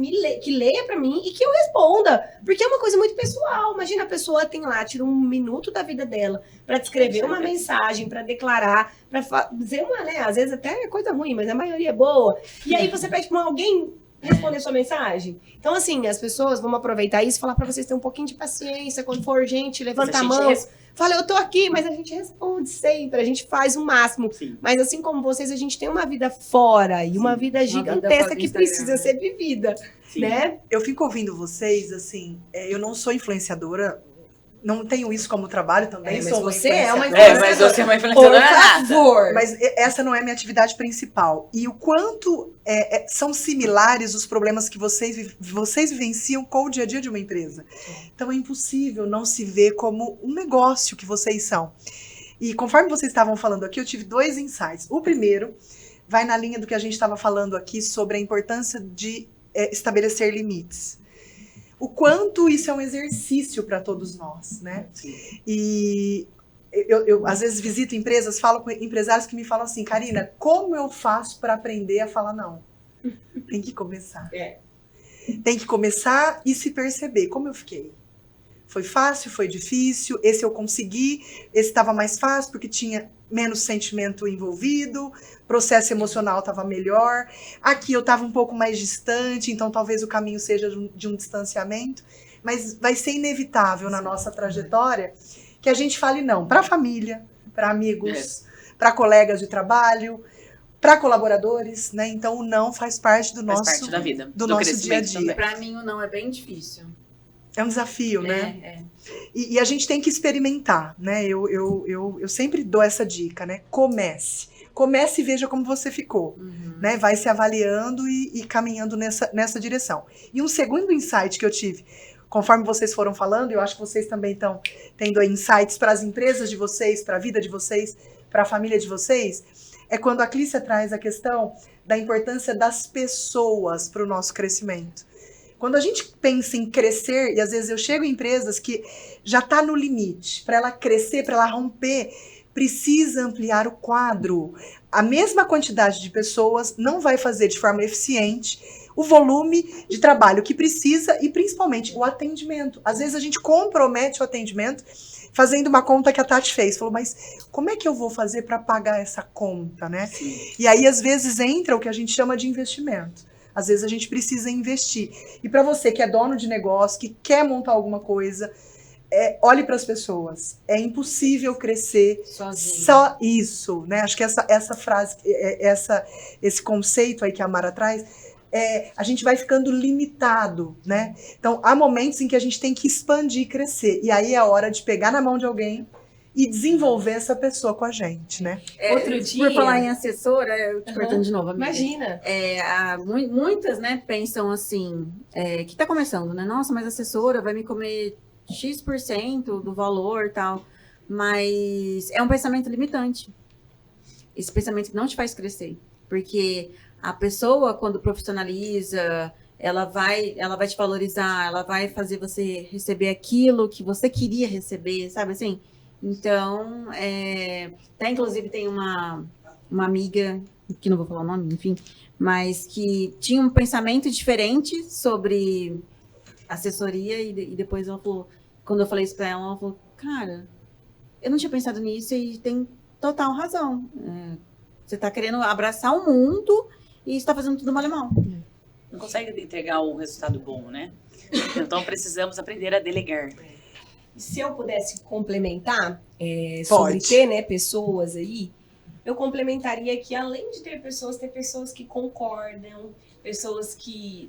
[SPEAKER 4] leia pra mim e que eu responda. Porque é uma coisa muito pessoal. Imagina, a pessoa tem lá, tira um minuto da vida dela pra descrever uma mensagem, pra declarar, pra dizer uma, né? Às vezes até é coisa ruim, mas a maioria é boa. E aí você pede pra alguém responder sua mensagem. Então, assim, as pessoas vão aproveitar isso e falar pra vocês terem um pouquinho de paciência. Quando for urgente, levanta a mão. Fala, eu tô aqui, mas a gente responde sempre, a gente faz o máximo.
[SPEAKER 2] Sim.
[SPEAKER 4] Mas assim como vocês, a gente tem uma vida fora e uma vida gigantesca que precisa ser vivida,
[SPEAKER 2] Sim.
[SPEAKER 4] né?
[SPEAKER 1] Eu fico ouvindo vocês, assim, eu não sou influenciadora, não tenho isso como trabalho também.
[SPEAKER 4] Mas
[SPEAKER 1] sou
[SPEAKER 4] você é uma
[SPEAKER 1] influenciadora.
[SPEAKER 2] Mas você é uma influenciadora nata.
[SPEAKER 4] favor.
[SPEAKER 1] Mas essa não é a minha atividade principal. E o quanto são similares os problemas que vocês vivenciam com o dia a dia de uma empresa. Então é impossível não se ver como um negócio que vocês são. E conforme vocês estavam falando aqui, eu tive 2 insights. O primeiro vai na linha do que a gente estava falando aqui sobre a importância de estabelecer limites. O quanto isso é um exercício para todos nós, né?
[SPEAKER 2] Sim.
[SPEAKER 1] E eu às vezes visito empresas, falo com empresários que me falam assim, Karina, como eu faço para aprender a falar não? Tem que começar. Tem que começar e se perceber. Como eu fiquei? Foi fácil? Foi difícil? Esse eu consegui? Esse estava mais fácil porque tinha menos sentimento envolvido, processo emocional estava melhor. Aqui eu estava um pouco mais distante, então talvez o caminho seja de um distanciamento. Mas vai ser inevitável na nossa trajetória que a gente fale não para a família, para amigos, para colegas de trabalho, para colaboradores, né? Então o não faz parte do nosso,
[SPEAKER 2] Faz parte da vida,
[SPEAKER 1] do nosso dia a
[SPEAKER 2] crescimento
[SPEAKER 1] dia.
[SPEAKER 2] também.
[SPEAKER 3] Pra mim, o não é bem difícil.
[SPEAKER 1] É um desafio, né?
[SPEAKER 3] É.
[SPEAKER 1] E a gente tem que experimentar, né? Eu sempre dou essa dica, né? Comece e veja como você ficou, né? Vai se avaliando e caminhando nessa direção. E um segundo insight que eu tive, conforme vocês foram falando, eu acho que vocês também estão tendo insights para as empresas de vocês, para a vida de vocês, para a família de vocês, é quando a Clícia traz a questão da importância das pessoas para o nosso crescimento. Quando a gente pensa em crescer, e às vezes eu chego em empresas que já está no limite, para ela crescer, para ela romper, precisa ampliar o quadro. A mesma quantidade de pessoas não vai fazer de forma eficiente o volume de trabalho que precisa e principalmente o atendimento. Às vezes a gente compromete o atendimento fazendo uma conta que a Tati fez. Falou, mas como é que eu vou fazer para pagar essa conta, né?
[SPEAKER 2] Sim.
[SPEAKER 1] E aí às vezes entra o que a gente chama de investimento. Às vezes a gente precisa investir. E para você que é dono de negócio, que quer montar alguma coisa, olhe para as pessoas. É impossível crescer
[SPEAKER 3] Sozinho.
[SPEAKER 1] só isso, né? Acho que essa frase, esse conceito aí que a Mara traz, a gente vai ficando limitado, né? Então, há momentos em que a gente tem que expandir e crescer. E aí é a hora de pegar na mão de alguém e desenvolver essa pessoa com a gente, né?
[SPEAKER 4] Outro dia...
[SPEAKER 3] Por falar em assessora, eu te cortando de novo, amiga.
[SPEAKER 4] Imagina.
[SPEAKER 3] Muitas, né, pensam assim, que tá começando, né? Nossa, mas a assessora vai me comer X% do valor e tal. Mas é um pensamento limitante. Esse pensamento que não te faz crescer. Porque a pessoa, quando profissionaliza, ela vai te valorizar, ela vai fazer você receber aquilo que você queria receber, sabe assim? Então, inclusive tem uma amiga, que não vou falar o nome, enfim, mas que tinha um pensamento diferente sobre assessoria e depois ela falou, quando eu falei isso pra ela falou, cara, eu não tinha pensado nisso e tem total razão. Você tá querendo abraçar o mundo e está fazendo tudo mal e mal.
[SPEAKER 2] Não consegue entregar um resultado bom, né? Então precisamos aprender a delegar.
[SPEAKER 4] Se eu pudesse complementar sobre ter, né, pessoas aí, eu complementaria que além de ter pessoas que concordam, pessoas que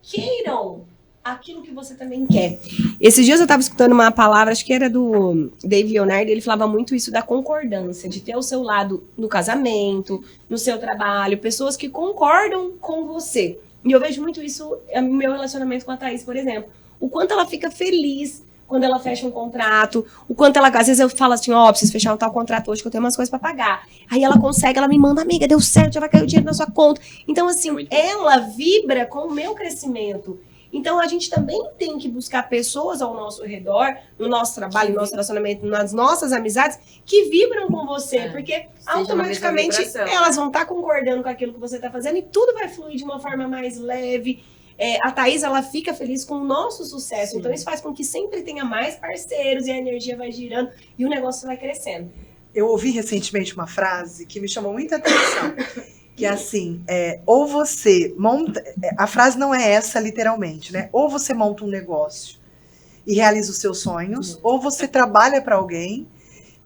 [SPEAKER 4] queiram aquilo que você também quer. Esses dias eu estava escutando uma palavra, acho que era do Dave Leonardo, ele falava muito isso da concordância, de ter o seu lado no casamento, no seu trabalho, pessoas que concordam com você. E eu vejo muito isso no meu relacionamento com a Thaís, por exemplo. O quanto ela fica feliz quando ela fecha um contrato, o quanto ela, às vezes eu falo assim, preciso fechar um tal contrato hoje que eu tenho umas coisas pra pagar. Aí ela consegue, ela me manda, amiga, deu certo, já vai cair o dinheiro na sua conta. Então, assim, ela vibra com o meu crescimento. Então, a gente também tem que buscar pessoas ao nosso redor, no nosso trabalho, no nosso relacionamento, nas nossas amizades, que vibram com você, porque automaticamente elas vão estar concordando com aquilo que você está fazendo e tudo vai fluir de uma forma mais leve. A Thaís, ela fica feliz com o nosso sucesso. Sim. Então, isso faz com que sempre tenha mais parceiros e a energia vai girando e o negócio vai crescendo.
[SPEAKER 1] Eu ouvi recentemente uma frase que me chamou muita atenção, que é assim, ou você monta... A frase não é essa, literalmente, né? Ou você monta um negócio e realiza os seus sonhos, ou você trabalha para alguém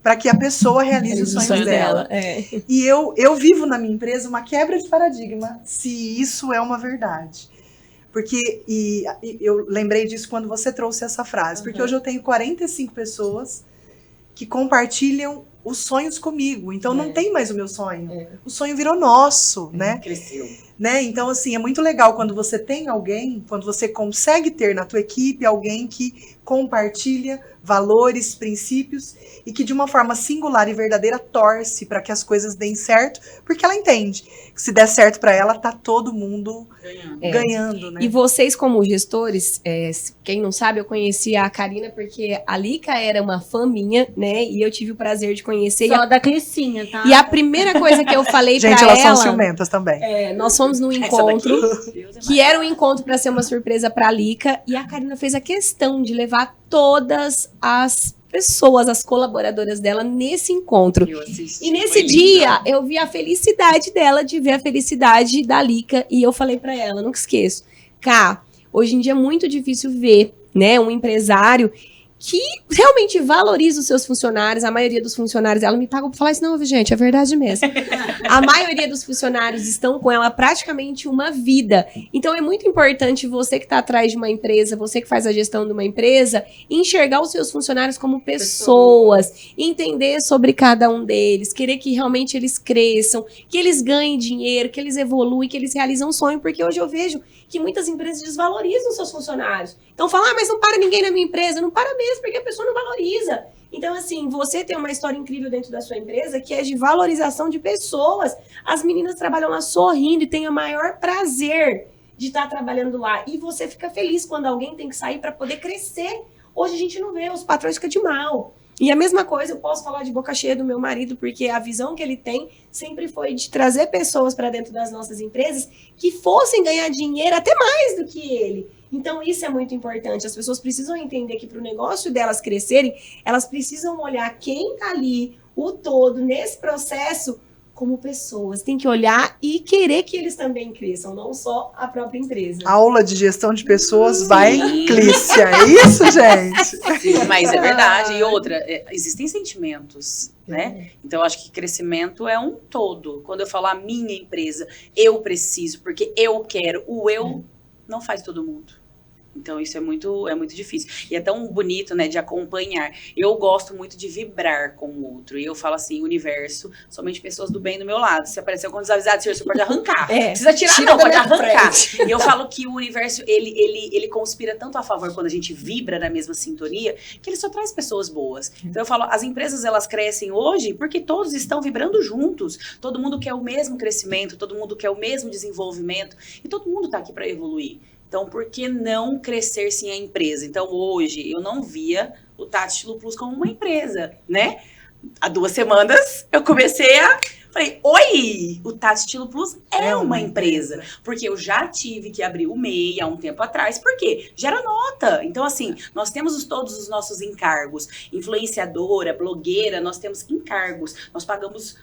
[SPEAKER 1] para que a pessoa realize os sonhos dela. E eu vivo na minha empresa uma quebra de paradigma, se isso é uma verdade. Porque, eu lembrei disso quando você trouxe essa frase, porque hoje eu tenho 45 pessoas que compartilham os sonhos comigo. Então, não tem mais o meu sonho. O sonho virou nosso, né?
[SPEAKER 2] Cresceu.
[SPEAKER 1] Né? Então, assim, é muito legal quando você tem alguém, quando você consegue ter na tua equipe alguém que compartilha valores, princípios e que de uma forma singular e verdadeira torce para que as coisas deem certo, porque ela entende que se der certo para ela, tá todo mundo ganhando, né?
[SPEAKER 4] E vocês como gestores, quem não sabe, eu conheci a Karina porque a Lica era uma fã minha, né? E eu tive o prazer de conhecer.
[SPEAKER 3] Só da Clicinha, tá?
[SPEAKER 4] E a primeira coisa que eu falei pra ela...
[SPEAKER 1] Gente, elas são ciumentas também.
[SPEAKER 4] Nós fomos num encontro, que era um encontro para ser uma surpresa pra Lica, e a Karina fez a questão de levar todas as pessoas, as colaboradoras dela nesse encontro. E nesse dia, eu vi a felicidade dela de ver a felicidade da Lica, e eu falei pra ela, nunca esqueço, Cá, hoje em dia é muito difícil ver, né, um empresário que realmente valoriza os seus funcionários. A maioria dos funcionários, ela me paga pra falar isso, não, gente, é verdade mesmo. A maioria dos funcionários estão com ela praticamente uma vida. Então é muito importante você que está atrás de uma empresa, você que faz a gestão de uma empresa, enxergar os seus funcionários como pessoas, entender sobre cada um deles, querer que realmente eles cresçam, que eles ganhem dinheiro, que eles evoluem, que eles realizam um sonho, porque hoje eu vejo que muitas empresas desvalorizam seus funcionários. Então falam, mas não para ninguém na minha empresa. Não para mesmo, porque a pessoa não valoriza. Então, assim, você tem uma história incrível dentro da sua empresa, que é de valorização de pessoas. As meninas trabalham lá sorrindo e têm o maior prazer de estar trabalhando lá. E você fica feliz quando alguém tem que sair para poder crescer. Hoje a gente não vê, os patrões ficam de mal. E a mesma coisa, eu posso falar de boca cheia do meu marido, porque a visão que ele tem sempre foi de trazer pessoas para dentro das nossas empresas que fossem ganhar dinheiro até mais do que ele. Então, isso é muito importante. As pessoas precisam entender que para o negócio delas crescerem, elas precisam olhar quem está ali, o todo, nesse processo, como pessoas. Tem que olhar e querer que eles também cresçam, não só a própria empresa.
[SPEAKER 1] Aula de gestão de pessoas vai Clícia. É isso, gente?
[SPEAKER 2] Sim, mas é verdade. E outra, existem sentimentos, né? Então, eu acho que crescimento é um todo. Quando eu falo a minha empresa, eu preciso, porque eu quero, o eu não faz todo mundo. Então, isso é muito difícil. E é tão bonito, né, de acompanhar. Eu gosto muito de vibrar com o outro. E eu falo assim, universo, somente pessoas do bem do meu lado. Se apareceu com desavisado, você pode arrancar. Precisa tirar, não, pode arrancar. E eu falo que o universo, ele conspira tanto a favor quando a gente vibra na mesma sintonia, que ele só traz pessoas boas. Então, eu falo, as empresas, elas crescem hoje porque todos estão vibrando juntos. Todo mundo quer o mesmo crescimento, todo mundo quer o mesmo desenvolvimento. E todo mundo está aqui para evoluir. Então, por que não crescer sem a empresa? Então, hoje, eu não via o Tati Estilo Plus como uma empresa, né? Há 2 semanas, eu comecei a... Falei, oi, o Tati Estilo Plus é uma empresa. Porque eu já tive que abrir o MEI há um tempo atrás. Por quê? Gera nota. Então, assim, nós temos todos os nossos encargos. Influenciadora, blogueira, nós temos encargos. Nós pagamos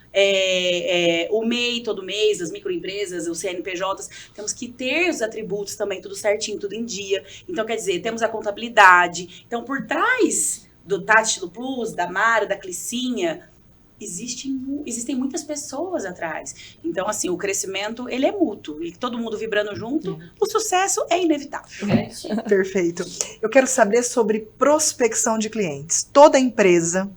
[SPEAKER 2] o MEI todo mês, as microempresas, os CNPJs. Temos que ter os atributos também, tudo certinho, tudo em dia. Então, quer dizer, temos a contabilidade. Então, por trás do Tati Estilo Plus, da Mara, da Clicinha... Existem muitas pessoas atrás. Então, assim, o crescimento, ele é mútuo. E todo mundo vibrando junto, o sucesso é inevitável.
[SPEAKER 1] Perfeito. Eu quero saber sobre prospecção de clientes. Toda empresa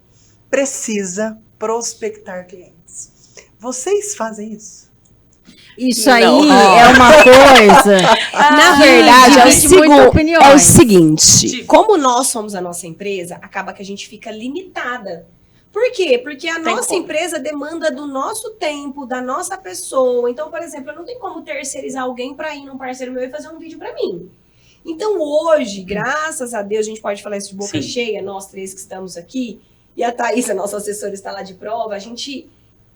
[SPEAKER 1] precisa prospectar clientes. Vocês fazem isso?
[SPEAKER 3] Isso aí é uma coisa...
[SPEAKER 4] Na verdade, é o seguinte. Como nós somos a nossa empresa, acaba que a gente fica limitada. Por quê? Porque a nossa empresa demanda do nosso tempo, da nossa pessoa. Então, por exemplo, eu não tenho como terceirizar alguém para ir num parceiro meu e fazer um vídeo para mim. Então hoje, graças a Deus, a gente pode falar isso de boca
[SPEAKER 2] Sim.
[SPEAKER 4] cheia, nós três que estamos aqui, e a Thaís, a nossa assessora, está lá de prova, a gente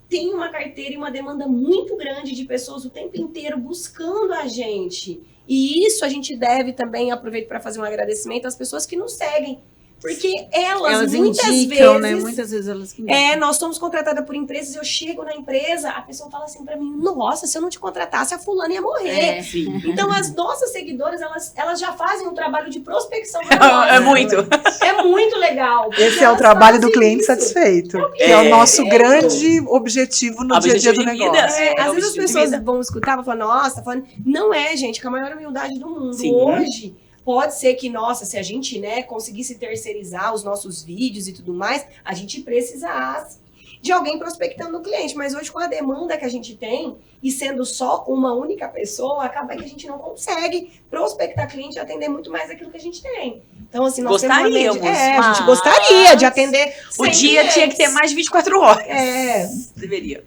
[SPEAKER 4] tem uma carteira e uma demanda muito grande de pessoas o tempo inteiro buscando a gente. E isso a gente deve também, aproveito para fazer um agradecimento às pessoas que nos seguem. Porque elas muitas
[SPEAKER 3] indicam,
[SPEAKER 4] vezes...
[SPEAKER 3] né? Muitas vezes elas que indicam.
[SPEAKER 4] nós somos contratadas por empresas, eu chego na empresa, a pessoa fala assim pra mim, nossa, se eu não te contratasse, a fulana ia morrer.
[SPEAKER 2] Sim.
[SPEAKER 4] Então, as nossas seguidoras, elas já fazem um trabalho de prospecção.
[SPEAKER 2] É muito.
[SPEAKER 4] É muito legal. porque
[SPEAKER 1] Esse é o
[SPEAKER 4] elas
[SPEAKER 1] trabalho do
[SPEAKER 4] fazem
[SPEAKER 1] cliente
[SPEAKER 4] isso.
[SPEAKER 1] satisfeito, que é o nosso grande objetivo no dia a dia do
[SPEAKER 2] Objetivo de vida.
[SPEAKER 1] negócio.
[SPEAKER 4] Às vezes as
[SPEAKER 2] objetivo de
[SPEAKER 4] pessoas
[SPEAKER 2] vida.
[SPEAKER 4] vão escutar, vão falar, nossa, tá falando... Não é, gente, com a maior humildade do mundo.
[SPEAKER 2] Sim.
[SPEAKER 4] Hoje, pode ser que, nossa, se a gente, né, conseguisse terceirizar os nossos vídeos e tudo mais, a gente precisasse de alguém prospectando o cliente. Mas hoje, com a demanda que a gente tem, e sendo só uma única pessoa, acaba que a gente não consegue prospectar cliente e atender muito mais daquilo que a gente tem. Então, assim, nós temos uma média-
[SPEAKER 2] Gostaríamos,
[SPEAKER 4] a gente
[SPEAKER 2] mas
[SPEAKER 4] gostaria de atender
[SPEAKER 2] O
[SPEAKER 4] 100
[SPEAKER 2] dia tinha que ter
[SPEAKER 4] clientes.
[SPEAKER 2] mais de 24 horas. Deveria.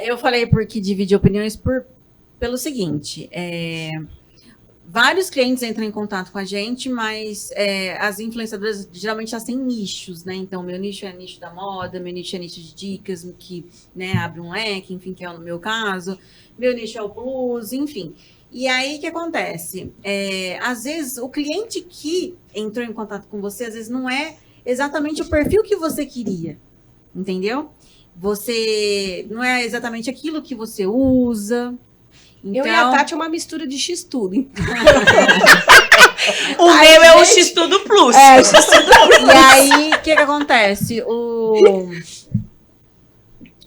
[SPEAKER 3] Eu falei porque dividi opiniões pelo seguinte, vários clientes entram em contato com a gente, mas as influenciadoras geralmente elas têm nichos, né? Então, meu nicho é nicho da moda, meu nicho é nicho de dicas, que, né, abre um leque, enfim, que é o meu caso. Meu nicho é o plus, enfim. E aí, o que acontece? Às vezes, o cliente que entrou em contato com você, às vezes não é exatamente o perfil que você queria, entendeu? Você não é exatamente aquilo que você usa. Então,
[SPEAKER 4] Eu e a Tati é uma mistura de X-tudo.
[SPEAKER 2] O meu é o X Tudo Plus.
[SPEAKER 3] e aí, o que acontece?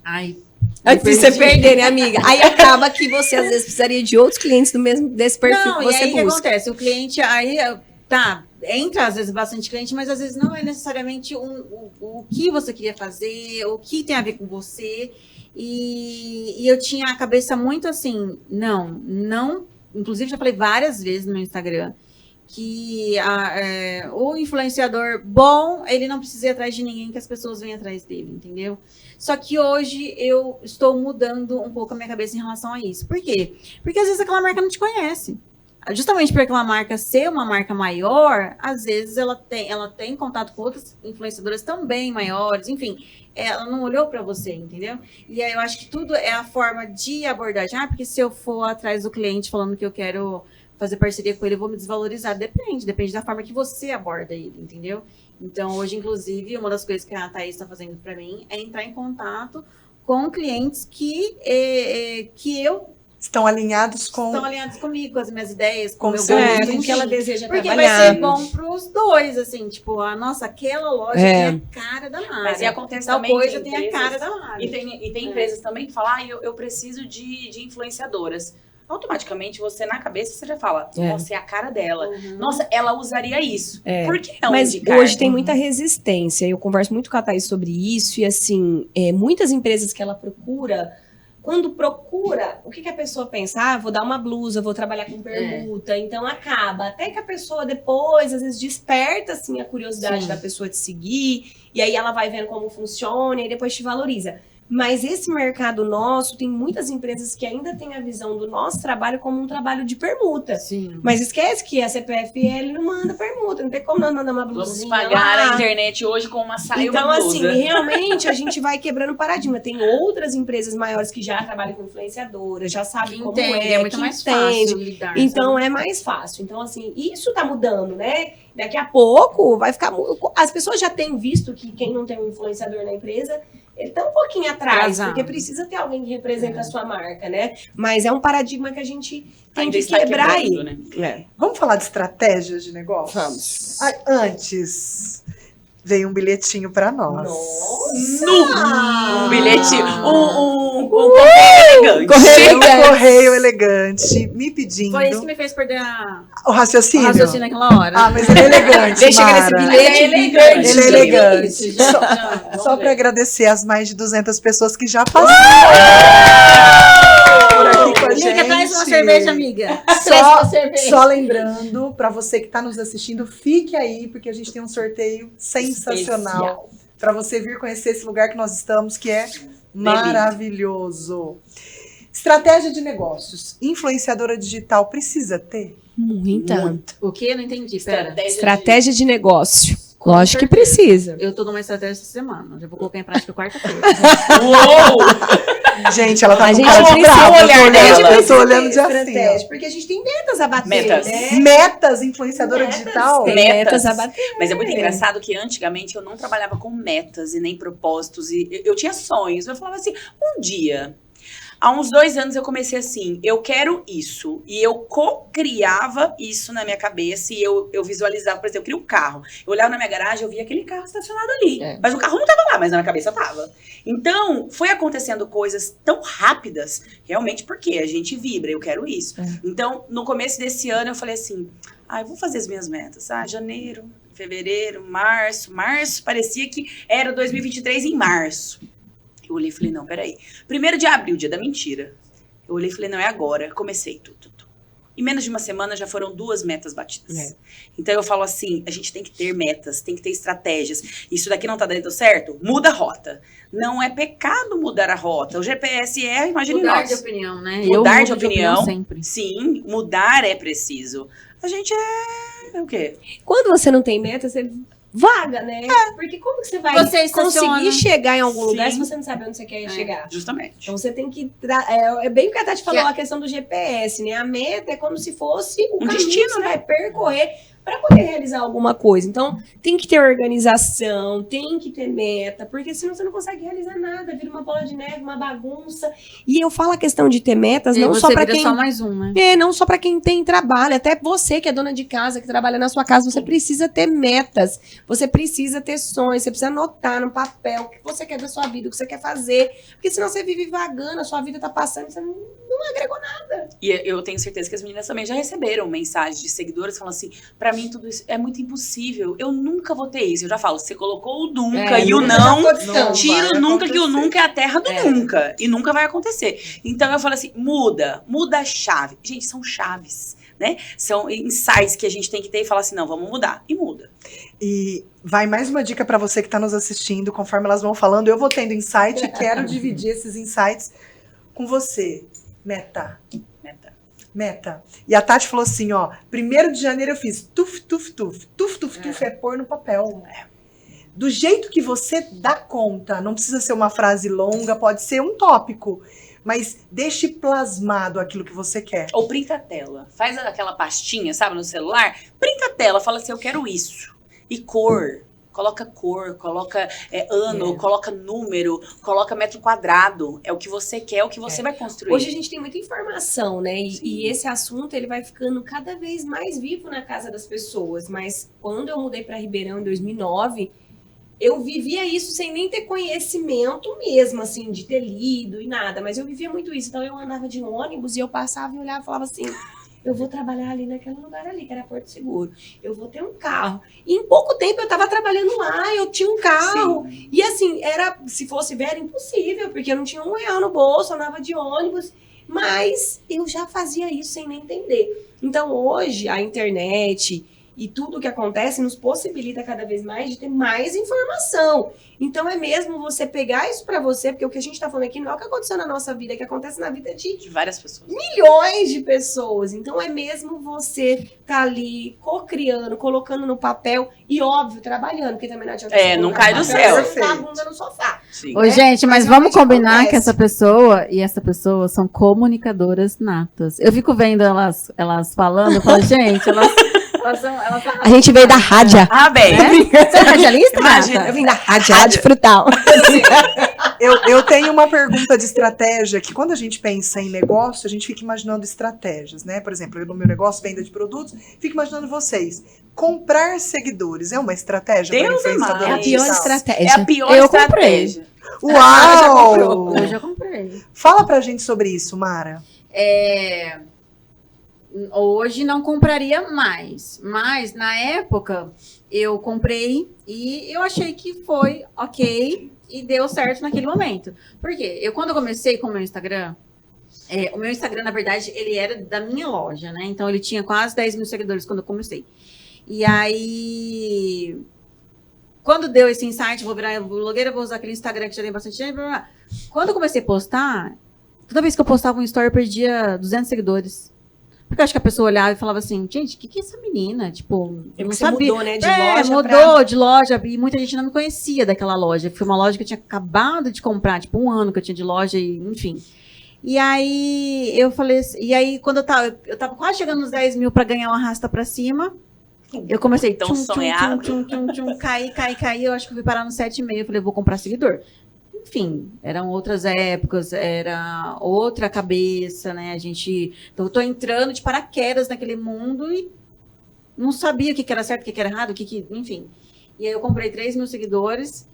[SPEAKER 3] Ai,
[SPEAKER 4] Antes de você perder, né, amiga? Aí acaba que você, às vezes, precisaria de outros clientes desse perfil
[SPEAKER 3] não,
[SPEAKER 4] que
[SPEAKER 3] e
[SPEAKER 4] você
[SPEAKER 3] aí o que
[SPEAKER 4] busca.
[SPEAKER 3] acontece? O cliente, aí, entra às vezes bastante cliente, mas às vezes não é necessariamente o que você queria fazer, o que tem a ver com você. E eu tinha a cabeça muito assim, não, inclusive já falei várias vezes no meu Instagram, que o influenciador bom, ele não precisa ir atrás de ninguém, que as pessoas vêm atrás dele, entendeu? Só que hoje eu estou mudando um pouco a minha cabeça em relação a isso. Por quê? Porque às vezes aquela marca não te conhece. Justamente por aquela marca ser uma marca maior, às vezes ela tem contato com outras influenciadoras também maiores, enfim, ela não olhou para você, entendeu? E aí eu acho que tudo é a forma de abordagem. Porque se eu for atrás do cliente falando que eu quero fazer parceria com ele, eu vou me desvalorizar. Depende da forma que você aborda ele, entendeu? Então, hoje, inclusive, uma das coisas que a Thaís está fazendo para mim é entrar em contato com clientes que
[SPEAKER 1] Estão alinhados com...
[SPEAKER 3] estão alinhados comigo, com as minhas ideias, com
[SPEAKER 1] Com
[SPEAKER 3] o meu
[SPEAKER 1] seu
[SPEAKER 3] gosto,
[SPEAKER 1] nicho.
[SPEAKER 4] com o que ela deseja
[SPEAKER 3] porque vai
[SPEAKER 4] trabalhar.
[SPEAKER 3] ser bom pros dois, assim, tipo, aquela loja tem a cara da Mara.
[SPEAKER 2] Mas e acontece
[SPEAKER 3] Tal
[SPEAKER 2] também
[SPEAKER 3] coisa
[SPEAKER 2] que
[SPEAKER 3] tem a
[SPEAKER 2] empresas-
[SPEAKER 3] cara da Mara.
[SPEAKER 2] E tem empresas também que falam, eu preciso de influenciadoras. Automaticamente, você na cabeça, você já fala, nossa, é a cara dela.
[SPEAKER 3] Uhum.
[SPEAKER 2] Nossa, ela usaria isso.
[SPEAKER 4] É.
[SPEAKER 2] Por que não
[SPEAKER 4] Mas
[SPEAKER 2] indicar?
[SPEAKER 4] hoje tem muita resistência. Eu converso muito com a Thaís sobre isso. E, assim, muitas empresas que ela procura... Quando procura, o que a pessoa pensa? Vou dar uma blusa, vou trabalhar com permuta. Então, acaba. Até que a pessoa depois, às vezes, desperta, assim, a curiosidade
[SPEAKER 3] Sim.
[SPEAKER 4] da pessoa te seguir. E aí, ela vai vendo como funciona e depois te valoriza. Mas esse mercado nosso, tem muitas empresas que ainda têm a visão do nosso trabalho como um trabalho de permuta.
[SPEAKER 3] Sim.
[SPEAKER 4] Mas esquece que a CPFL não manda permuta. Não tem como nós mandar uma blusinha
[SPEAKER 2] Vamos pagar
[SPEAKER 4] lá.
[SPEAKER 2] a internet hoje com uma saia e
[SPEAKER 4] Então,
[SPEAKER 2] uma blusa.
[SPEAKER 4] assim, realmente a gente vai quebrando paradigma. Tem outras empresas maiores que já trabalham com influenciadora, já sabem
[SPEAKER 3] Que
[SPEAKER 4] como
[SPEAKER 3] entende,
[SPEAKER 4] é
[SPEAKER 3] muito
[SPEAKER 4] que
[SPEAKER 3] mais
[SPEAKER 4] entende.
[SPEAKER 3] fácil lidar.
[SPEAKER 4] Então
[SPEAKER 3] sabe?
[SPEAKER 4] é mais fácil. Então, assim, isso tá mudando, né? Daqui a pouco vai ficar. As pessoas já têm visto que quem não tem um influenciador na empresa, ele tá um pouquinho atrás,
[SPEAKER 3] Atrasado.
[SPEAKER 4] porque precisa ter alguém que representa a sua marca, né? Mas é um paradigma que a gente tem
[SPEAKER 2] Ainda
[SPEAKER 4] que
[SPEAKER 2] está
[SPEAKER 4] quebrar aí.
[SPEAKER 2] quebrando, né?
[SPEAKER 1] Vamos falar de estratégias de negócio?
[SPEAKER 4] Vamos.
[SPEAKER 1] Antes, veio um bilhetinho para nós.
[SPEAKER 2] Um bilhete, um correio elegante.
[SPEAKER 1] Veio um correio elegante me pedindo
[SPEAKER 3] Foi isso que me fez perder
[SPEAKER 1] o
[SPEAKER 3] o
[SPEAKER 1] raciocínio.
[SPEAKER 3] raciocínio naquela hora.
[SPEAKER 1] Ah, mas ele é elegante,
[SPEAKER 4] Deixa eu ver esse
[SPEAKER 1] Mara.
[SPEAKER 4] bilhete.
[SPEAKER 2] Ele é elegante.
[SPEAKER 1] Ele é elegante.
[SPEAKER 3] Isso, já,
[SPEAKER 1] Só para agradecer as mais de 200 pessoas que já passaram por aqui com a gente.
[SPEAKER 3] Amiga, traz uma cerveja, amiga.
[SPEAKER 1] Só lembrando, para você que está nos assistindo, fique aí, porque a gente tem um sorteio sensacional para você vir conhecer esse lugar que nós estamos, que é maravilhoso. Estratégia de negócios. Influenciadora digital precisa ter?
[SPEAKER 4] Muita.
[SPEAKER 3] O que? Eu não entendi, pera.
[SPEAKER 4] Estratégia de negócio.
[SPEAKER 3] Com
[SPEAKER 4] Lógico que
[SPEAKER 3] certeza.
[SPEAKER 4] precisa.
[SPEAKER 3] Eu tô numa estratégia essa semana. Já vou colocar em prática quarta-feira.
[SPEAKER 2] Uou!
[SPEAKER 1] Gente, ela tá
[SPEAKER 4] A
[SPEAKER 1] com
[SPEAKER 4] gente
[SPEAKER 1] cara de
[SPEAKER 2] precisa
[SPEAKER 1] brava,
[SPEAKER 2] olhar
[SPEAKER 1] eu tô olhando,
[SPEAKER 2] dela.
[SPEAKER 1] eu tô olhando de
[SPEAKER 4] estratégia,
[SPEAKER 1] assim,
[SPEAKER 4] porque a gente tem metas a bater,
[SPEAKER 2] Metas.
[SPEAKER 4] né?
[SPEAKER 1] ó. Metas, influenciadora digital?
[SPEAKER 4] Tem
[SPEAKER 2] Metas.
[SPEAKER 4] metas a bater.
[SPEAKER 2] Mas é muito engraçado que antigamente eu não trabalhava com metas e nem propósitos. E eu tinha sonhos. Eu falava assim, um dia. Há uns 2 anos eu comecei assim, eu quero isso. E eu co-criava isso na minha cabeça e eu visualizava, por exemplo, eu queria um carro. Eu olhava na minha garagem, eu via aquele carro estacionado ali.
[SPEAKER 4] É.
[SPEAKER 2] Mas o carro não tava lá, mas na minha cabeça tava. Então, foi acontecendo coisas tão rápidas, realmente porque a gente vibra, eu quero isso.
[SPEAKER 4] É.
[SPEAKER 2] Então, no começo desse ano eu falei assim, eu vou fazer as minhas metas. Janeiro, fevereiro, março. Março parecia que era 2023 em março. Eu olhei e falei, não, peraí. 1º de abril, dia da mentira. Eu olhei e falei, não, é agora. Comecei tudo. Em menos de uma semana já foram 2 metas batidas.
[SPEAKER 4] É.
[SPEAKER 2] Então eu falo assim, a gente tem que ter metas, tem que ter estratégias. Isso daqui não tá dando certo? Muda a rota. Não é pecado mudar a rota. O GPS imagine
[SPEAKER 3] Mudar
[SPEAKER 2] nós.
[SPEAKER 3] de opinião, né?
[SPEAKER 2] Mudar
[SPEAKER 3] Eu
[SPEAKER 2] de
[SPEAKER 3] mudo
[SPEAKER 2] opinião.
[SPEAKER 3] sempre.
[SPEAKER 2] Sim, mudar é preciso. A gente é o quê?
[SPEAKER 4] Quando você não tem meta, você vaga, né? Porque como que você vai
[SPEAKER 3] Você estaciona.
[SPEAKER 4] conseguir chegar em algum lugar
[SPEAKER 2] Sim.
[SPEAKER 4] se você não sabe onde você quer chegar?
[SPEAKER 2] Justamente.
[SPEAKER 4] Então você tem que... É bem o que a Tati falou, a questão do GPS, né? A meta é como se fosse o caminho
[SPEAKER 2] destino,
[SPEAKER 4] que você
[SPEAKER 2] né?
[SPEAKER 4] vai percorrer para poder realizar alguma coisa. Então, tem que ter organização, tem que ter meta, porque senão você não consegue realizar nada, vira uma bola de neve, uma bagunça. E eu falo a questão de ter metas,
[SPEAKER 3] E
[SPEAKER 4] não
[SPEAKER 3] você
[SPEAKER 4] só para
[SPEAKER 3] vira
[SPEAKER 4] quem...
[SPEAKER 3] só mais um, né?
[SPEAKER 4] Não só para quem tem trabalho, até você que é dona de casa, que trabalha na sua casa, você precisa ter metas, você precisa ter sonhos, você precisa anotar no papel o que você quer da sua vida, o que você quer fazer, porque senão você vive vagando, a sua vida tá passando, você não agregou nada.
[SPEAKER 2] E eu tenho certeza que as meninas também já receberam mensagens de seguidores falando assim, pra mim tudo isso é muito impossível, eu nunca vou ter isso. Eu já falo, você colocou o nunca e o
[SPEAKER 4] nunca
[SPEAKER 2] não,
[SPEAKER 4] já foi distante.
[SPEAKER 2] tira o nunca, que o
[SPEAKER 1] acontecer.
[SPEAKER 2] nunca é a terra do nunca. E nunca vai acontecer. Então eu falo assim, muda a chave. Gente, são chaves, né? São insights que a gente tem que ter e falar assim, não, vamos mudar. E muda.
[SPEAKER 1] E vai mais uma dica para você que está nos assistindo, conforme elas vão falando, eu vou tendo insight e quero dividir esses insights com você. Meta. E a Tati falou assim, ó, 1º de janeiro eu fiz tuf, tuf, tuf. Tuf, tuf, tuf é pôr no papel. Do jeito que você dá conta, não precisa ser uma frase longa, pode ser um tópico, mas deixe plasmado aquilo que você quer.
[SPEAKER 2] Ou printa a tela. Faz aquela pastinha, sabe, no celular. Printa a tela, fala assim, eu quero isso. E cor. Coloca cor, coloca ano, coloca número, coloca metro quadrado. É o que você quer, é o que você vai construir.
[SPEAKER 4] Hoje a gente tem muita informação, né? E esse assunto ele vai ficando cada vez mais vivo na casa das pessoas. Mas quando eu mudei para Ribeirão em 2009, eu vivia isso sem nem ter conhecimento mesmo, assim, de ter lido e nada. Mas eu vivia muito isso. Então eu andava de ônibus e eu passava e olhava e falava assim... Eu vou trabalhar ali naquele lugar ali, que era Porto Seguro. Eu vou ter um carro. E em pouco tempo eu estava trabalhando lá, eu tinha um carro.
[SPEAKER 2] Sim.
[SPEAKER 4] E assim, se fosse ver, era impossível, porque eu não tinha R$1 no bolso, eu andava de ônibus. Mas eu já fazia isso sem nem entender. Então hoje, a internet e tudo o que acontece nos possibilita cada vez mais de ter mais informação. Então é mesmo você pegar isso pra você, porque o que a gente tá falando aqui não é o que aconteceu na nossa vida, é o que acontece na vida de
[SPEAKER 2] várias pessoas.
[SPEAKER 4] milhões de pessoas. Então é mesmo você tá ali co-criando, colocando no papel e, óbvio, trabalhando, porque também não adianta você
[SPEAKER 2] não
[SPEAKER 4] colocar
[SPEAKER 2] cai
[SPEAKER 4] no
[SPEAKER 2] do
[SPEAKER 4] papel
[SPEAKER 2] céu.
[SPEAKER 4] e sentar a bunda no sofá.
[SPEAKER 2] Sim.
[SPEAKER 3] Ô,
[SPEAKER 4] né?
[SPEAKER 3] gente, mas
[SPEAKER 4] Mas
[SPEAKER 3] vamos
[SPEAKER 4] realmente
[SPEAKER 3] combinar
[SPEAKER 4] acontece.
[SPEAKER 3] que essa pessoa e essa pessoa são comunicadoras natas. Eu fico vendo elas falando, eu falo, gente, elas são.
[SPEAKER 4] A gente veio da rádio.
[SPEAKER 2] Bem.
[SPEAKER 3] Você é radialista,
[SPEAKER 2] Imagina.
[SPEAKER 3] Nata?
[SPEAKER 4] Eu vim da rádio frutal.
[SPEAKER 1] Eu tenho uma pergunta de estratégia, que quando a gente pensa em negócio, a gente fica imaginando estratégias, né? Por exemplo, eu no meu negócio, venda de produtos, fico imaginando vocês. Comprar seguidores é uma estratégia para
[SPEAKER 2] Deus
[SPEAKER 1] influenciadora
[SPEAKER 2] amado.
[SPEAKER 4] É a pior
[SPEAKER 1] digital?
[SPEAKER 4] estratégia.
[SPEAKER 2] É a pior
[SPEAKER 3] Eu
[SPEAKER 2] estratégia.
[SPEAKER 1] Uau!
[SPEAKER 3] Eu já comprei.
[SPEAKER 1] Fala pra gente sobre isso, Mara.
[SPEAKER 3] Hoje não compraria mais, mas na época eu comprei e eu achei que foi ok e deu certo naquele momento. Por quê? Quando eu comecei com o meu Instagram, o meu Instagram, na verdade, ele era da minha loja, né? Então ele tinha quase 10 mil seguidores quando eu comecei. E aí, quando deu esse insight, vou virar blogueira, vou usar aquele Instagram que já tem bastante gente, blá, blá, blá. Quando eu comecei a postar, Toda vez que eu postava um story, eu perdia 200 seguidores. Porque eu acho que a pessoa olhava e falava assim, gente, o que é essa menina? Tipo, eu não sabia.
[SPEAKER 4] Mudou, né? De loja
[SPEAKER 3] mudou de loja. E muita gente não me conhecia daquela loja. Foi uma loja que eu tinha acabado de comprar, tipo, 1 ano que eu tinha de loja, e, enfim. E aí, eu falei assim, e aí, quando eu tava quase chegando nos 10 mil pra ganhar uma arrasta pra cima, eu comecei,
[SPEAKER 2] Tão sonhado.
[SPEAKER 3] caí, eu acho que eu fui parar no 7,5, eu falei, vou comprar seguidor. Enfim, eram outras épocas, era outra cabeça, né? Então, eu tô entrando de paraquedas naquele mundo e não sabia o que era certo, o que era errado, enfim. E aí eu comprei 3 mil seguidores,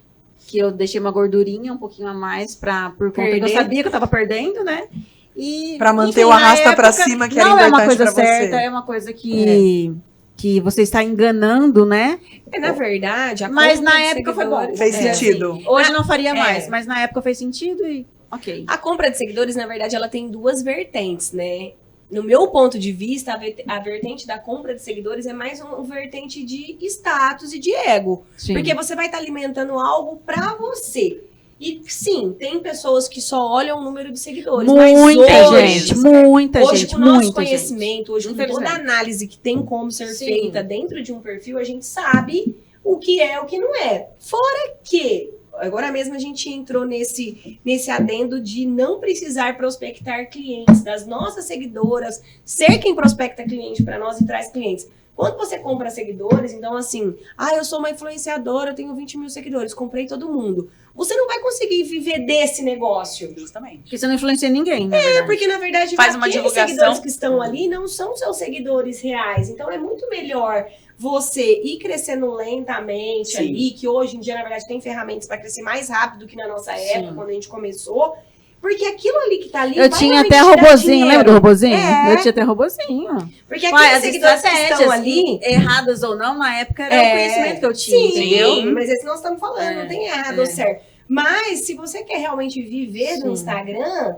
[SPEAKER 3] que eu deixei uma gordurinha um pouquinho a mais por conta que eu sabia que eu tava perdendo, né? E,
[SPEAKER 1] Pra manter
[SPEAKER 3] enfim,
[SPEAKER 1] o arrasta
[SPEAKER 3] na
[SPEAKER 1] pra
[SPEAKER 3] época,
[SPEAKER 1] cima, que era
[SPEAKER 3] não é uma
[SPEAKER 1] importante
[SPEAKER 3] coisa
[SPEAKER 1] pra
[SPEAKER 3] certa,
[SPEAKER 1] você.
[SPEAKER 3] é uma coisa que você está enganando, né?
[SPEAKER 4] Na verdade, a
[SPEAKER 3] Mas
[SPEAKER 4] compra
[SPEAKER 3] na
[SPEAKER 4] de
[SPEAKER 3] época foi
[SPEAKER 4] seguidores-
[SPEAKER 3] bom.
[SPEAKER 1] Fez sentido.
[SPEAKER 3] Hoje não faria
[SPEAKER 4] É.
[SPEAKER 3] mais, mas na época fez sentido e ok.
[SPEAKER 4] A compra de seguidores, na verdade, ela tem 2 vertentes, né? No meu ponto de vista, a vertente da compra de seguidores é mais um vertente de status e de ego.
[SPEAKER 3] Sim.
[SPEAKER 4] Porque você vai estar alimentando algo pra você. E sim, tem pessoas que só olham o número de seguidores. mas
[SPEAKER 3] Muita
[SPEAKER 4] hoje,
[SPEAKER 3] gente, muita
[SPEAKER 4] hoje,
[SPEAKER 3] gente,
[SPEAKER 4] com o nosso
[SPEAKER 3] muita gente.
[SPEAKER 4] conhecimento, hoje com toda a
[SPEAKER 3] Infelizmente.
[SPEAKER 4] análise que tem como ser
[SPEAKER 3] Sim.
[SPEAKER 4] feita dentro de um perfil, a gente sabe o que é o que não é. Fora que, agora mesmo a gente entrou nesse adendo de não precisar prospectar clientes, das nossas seguidoras, ser quem prospecta cliente para nós e traz clientes. Quando você compra seguidores, então assim, eu sou uma influenciadora, eu tenho 20 mil seguidores, comprei todo mundo. Você não vai conseguir viver desse negócio.
[SPEAKER 2] Justamente.
[SPEAKER 3] Porque você não influencia ninguém, né?
[SPEAKER 4] Porque, na verdade,
[SPEAKER 2] Faz uma
[SPEAKER 4] aqueles
[SPEAKER 2] divulgação.
[SPEAKER 4] seguidores que estão ali não são seus seguidores reais. Então, é muito melhor você ir crescendo lentamente
[SPEAKER 2] Sim.
[SPEAKER 4] ali, que hoje em dia, na verdade, tem ferramentas para crescer mais rápido do que na nossa época,
[SPEAKER 3] Sim.
[SPEAKER 4] quando a gente começou. Porque aquilo ali que tá ali
[SPEAKER 3] Eu
[SPEAKER 4] vai
[SPEAKER 3] tinha
[SPEAKER 4] realmente
[SPEAKER 3] até
[SPEAKER 4] te dar
[SPEAKER 3] robozinho,
[SPEAKER 4] dinheiro.
[SPEAKER 3] lembra do robozinho?
[SPEAKER 4] É.
[SPEAKER 3] Eu tinha até robozinho.
[SPEAKER 4] Porque
[SPEAKER 3] Ué,
[SPEAKER 4] aqueles
[SPEAKER 3] as
[SPEAKER 4] seguidores que
[SPEAKER 3] estratégias,
[SPEAKER 4] estão ali...
[SPEAKER 3] erradas ou não, na época era
[SPEAKER 4] É.
[SPEAKER 3] o conhecimento que eu tinha,
[SPEAKER 4] Sim,
[SPEAKER 3] entendeu?
[SPEAKER 4] mas esse nós estamos falando, não tem errado ou certo. Mas, se você quer realmente viver
[SPEAKER 3] Sim.
[SPEAKER 4] no Instagram,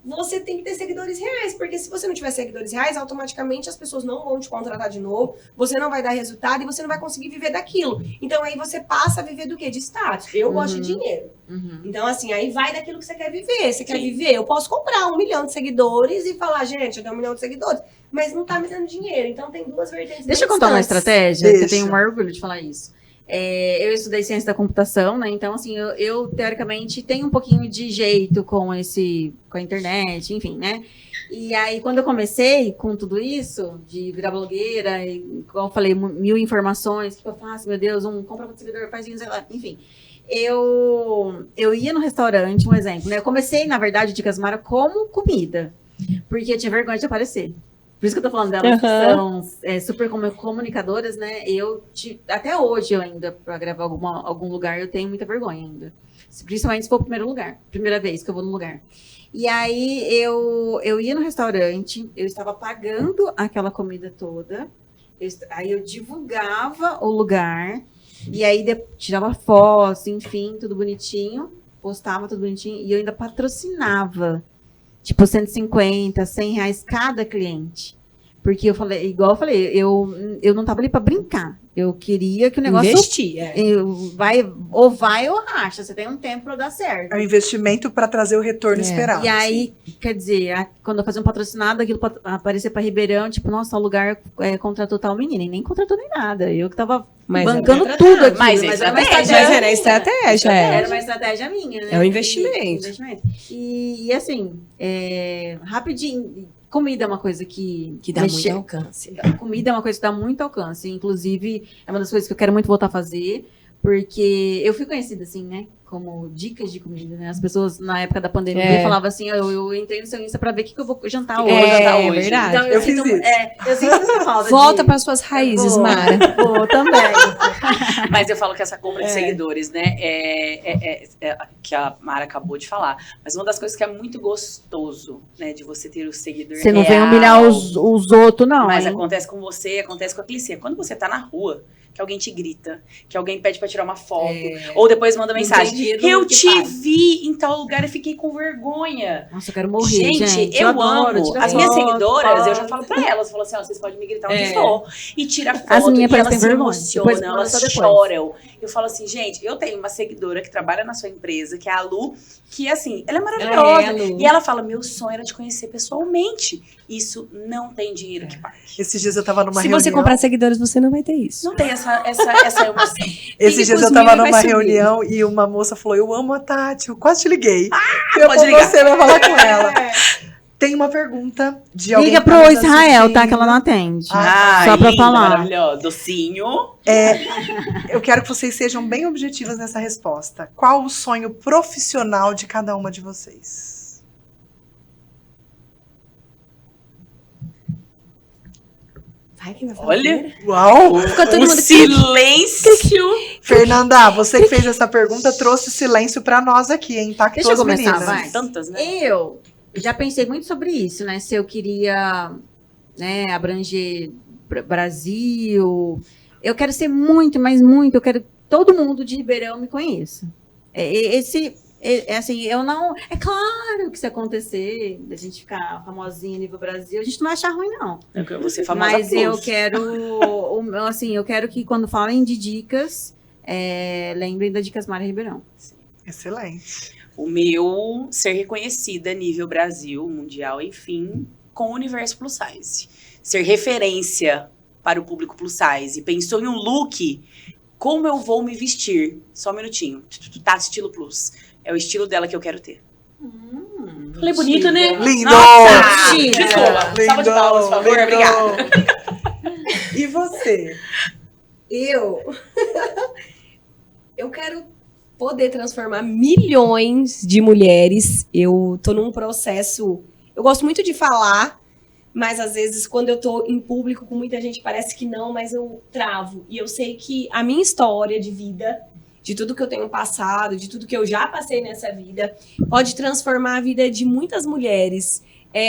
[SPEAKER 4] você tem que ter seguidores reais. Porque se você não tiver seguidores reais, automaticamente as pessoas não vão te contratar de novo, você não vai dar resultado e você não vai conseguir viver daquilo. Então, aí você passa a viver do quê? De status. Eu gosto de dinheiro.
[SPEAKER 3] Uhum.
[SPEAKER 4] Então, assim, aí vai daquilo que você quer viver. Você quer
[SPEAKER 2] Sim.
[SPEAKER 4] viver? Eu posso comprar 1 milhão de seguidores e falar, gente, eu tenho 1 milhão de seguidores. Mas não tá me dando dinheiro. Então, tem 2 vertentes.
[SPEAKER 3] Deixa eu
[SPEAKER 4] bem
[SPEAKER 3] contar uma
[SPEAKER 4] distantes.
[SPEAKER 3] estratégia, que eu
[SPEAKER 1] Deixa.
[SPEAKER 3] tenho um orgulho de falar isso. Eu estudei ciência da computação, né? Então, assim, eu teoricamente tenho um pouquinho de jeito com a internet, enfim, né? E aí, quando eu comecei com tudo isso, de virar blogueira, e, igual eu falei, 1000 informações, o que eu faço? Meu Deus, compra um seguidor, faz isso, sei lá, enfim. Eu ia no restaurante, um exemplo, né? Eu comecei, na verdade, de Casmara como comida, porque eu tinha vergonha de aparecer. Por isso que eu tô falando delas, que são super comunicadoras, né? Até hoje, eu ainda, pra gravar algum lugar, eu tenho muita vergonha ainda. Principalmente se for o primeiro lugar, primeira vez que eu vou no lugar. E aí, eu ia no restaurante, eu estava pagando aquela comida toda, aí eu divulgava o lugar, e aí tirava foto, enfim, tudo bonitinho, postava tudo bonitinho, e eu ainda patrocinava. Tipo, 150, R$100 cada cliente. Porque eu falei, igual eu falei, eu não tava ali pra brincar. Eu queria que o negócio...
[SPEAKER 4] Investir,
[SPEAKER 3] vai ou racha. Você tem um tempo pra dar certo.
[SPEAKER 1] É um investimento para trazer o retorno esperado.
[SPEAKER 3] E aí, quer dizer, quando eu fazia um patrocinado, aquilo aparecer pra Ribeirão, tipo, nossa, o lugar contratou tal menina. E nem contratou nem nada. Eu que tava bancando tudo aqui.
[SPEAKER 2] Mas
[SPEAKER 3] era uma
[SPEAKER 4] era estratégia.
[SPEAKER 3] Era uma estratégia minha, né?
[SPEAKER 4] É um investimento.
[SPEAKER 3] E assim, rapidinho, comida é uma coisa que
[SPEAKER 4] Que dá muito alcance.
[SPEAKER 3] Comida é uma coisa que dá muito alcance. Inclusive, é uma das coisas que eu quero muito voltar a fazer, porque eu fui conhecida assim, né? Como dicas de comida, né? As pessoas, na época da pandemia, falavam assim, eu entrei no seu Insta pra ver o que eu vou jantar hoje.
[SPEAKER 4] É verdade.
[SPEAKER 3] Então,
[SPEAKER 1] Eu fiz isso.
[SPEAKER 3] Eu sinto essa falta
[SPEAKER 4] Volta para suas raízes, Mara.
[SPEAKER 3] Vou também.
[SPEAKER 2] Mas eu falo que essa compra de seguidores, né, que a Mara acabou de falar. Mas uma das coisas que é muito gostoso, né, de você ter o seguidor
[SPEAKER 3] Você não
[SPEAKER 2] real,
[SPEAKER 3] vem humilhar os outros, não,
[SPEAKER 2] mas
[SPEAKER 3] hein?
[SPEAKER 2] acontece com você, acontece com a Clicia. Quando você tá na rua, que alguém te grita, que alguém pede pra tirar uma foto, ou depois manda mensagem.
[SPEAKER 4] dinheiro
[SPEAKER 2] Eu
[SPEAKER 4] no que
[SPEAKER 2] te
[SPEAKER 4] faz.
[SPEAKER 2] vi em tal lugar e fiquei com vergonha.
[SPEAKER 3] Nossa, eu quero morrer,
[SPEAKER 2] Gente, eu
[SPEAKER 3] adoro
[SPEAKER 2] amo.
[SPEAKER 3] tirar
[SPEAKER 2] As minhas
[SPEAKER 3] foto,
[SPEAKER 2] seguidoras, eu já
[SPEAKER 3] foto.
[SPEAKER 2] falo pra elas, eu falo assim, ó, vocês podem me gritar onde
[SPEAKER 4] É.
[SPEAKER 2] for. E tira foto,
[SPEAKER 3] As minhas
[SPEAKER 2] e elas
[SPEAKER 3] parecem
[SPEAKER 2] se
[SPEAKER 3] vergonha.
[SPEAKER 2] emocionam,
[SPEAKER 3] Depois manda
[SPEAKER 2] elas
[SPEAKER 3] só depois.
[SPEAKER 2] choram. Eu falo assim, gente, eu tenho uma seguidora que trabalha na sua empresa, que é a Lu, que assim, ela é maravilhosa.
[SPEAKER 4] Lu.
[SPEAKER 2] E ela fala, meu sonho era te conhecer pessoalmente. Isso não tem dinheiro que pague.
[SPEAKER 1] Esses dias eu tava numa
[SPEAKER 4] Se
[SPEAKER 1] reunião.
[SPEAKER 4] você comprar seguidores, você não vai ter isso.
[SPEAKER 2] Não tem essa emoção.
[SPEAKER 1] Esses
[SPEAKER 4] Fique
[SPEAKER 1] dias
[SPEAKER 4] com
[SPEAKER 1] eu
[SPEAKER 4] os
[SPEAKER 1] tava
[SPEAKER 4] mil e vai
[SPEAKER 1] numa
[SPEAKER 4] subir.
[SPEAKER 1] reunião e uma moça falou: Eu amo a Tati, eu quase te liguei. Eu
[SPEAKER 2] pode
[SPEAKER 1] vou
[SPEAKER 2] ligar.
[SPEAKER 1] você vai falar com ela. Tem uma pergunta de alguém.
[SPEAKER 3] Liga
[SPEAKER 1] que tá
[SPEAKER 3] pro
[SPEAKER 1] nos
[SPEAKER 3] Israel, tá? Que ela não
[SPEAKER 1] assistindo.
[SPEAKER 3] atende.
[SPEAKER 1] Ah,
[SPEAKER 3] Só pra
[SPEAKER 2] linda,
[SPEAKER 3] falar.
[SPEAKER 2] maravilhosa. Docinho.
[SPEAKER 1] Eu quero que vocês sejam bem objetivas nessa resposta. Qual o sonho profissional de cada uma de vocês?
[SPEAKER 4] Vai que vai falar
[SPEAKER 2] Olha.
[SPEAKER 4] primeiro.
[SPEAKER 1] Uau!
[SPEAKER 4] Ficou todo
[SPEAKER 2] O
[SPEAKER 4] mundo
[SPEAKER 2] silêncio.
[SPEAKER 1] Fernanda, você que fez essa pergunta trouxe silêncio pra nós aqui, hein? Impactou
[SPEAKER 3] Deixa eu
[SPEAKER 1] as
[SPEAKER 3] começar,
[SPEAKER 1] meninas.
[SPEAKER 3] vai.
[SPEAKER 2] Tantas, né?
[SPEAKER 3] Eu já pensei muito sobre isso, né? Se eu queria, né, abranger Brasil. Eu quero ser muito, mas muito. Eu quero que todo mundo de Ribeirão me conheça. Assim, eu não. É claro que se acontecer, a gente ficar famosinha nível Brasil, a gente não vai achar ruim, não.
[SPEAKER 2] Você é famosa
[SPEAKER 3] Mas eu
[SPEAKER 2] plus.
[SPEAKER 3] quero, assim, eu quero que quando falem de dicas, lembrem da Dicas Mari Ribeirão.
[SPEAKER 1] Excelente.
[SPEAKER 2] O meu, ser reconhecida nível Brasil, mundial, enfim, com o universo plus size. Ser referência para o público plus size. Pensou em um look, como eu vou me vestir? Só um minutinho. Tá, estilo plus. É o estilo dela que eu quero ter. Falei bonito, né?
[SPEAKER 1] Lindo!
[SPEAKER 2] Nossa!
[SPEAKER 3] Mentira!
[SPEAKER 2] Desculpa. Salva de palmas, por favor.
[SPEAKER 1] Lindo.
[SPEAKER 2] Obrigada.
[SPEAKER 1] E você?
[SPEAKER 4] Eu quero poder transformar milhões de mulheres. Eu tô num processo. Eu gosto muito de falar, mas às vezes quando eu tô em público com muita gente parece que não, mas eu travo. E eu sei que a minha história de vida, de tudo que eu tenho passado, de tudo que eu já passei nessa vida, pode transformar a vida de muitas mulheres.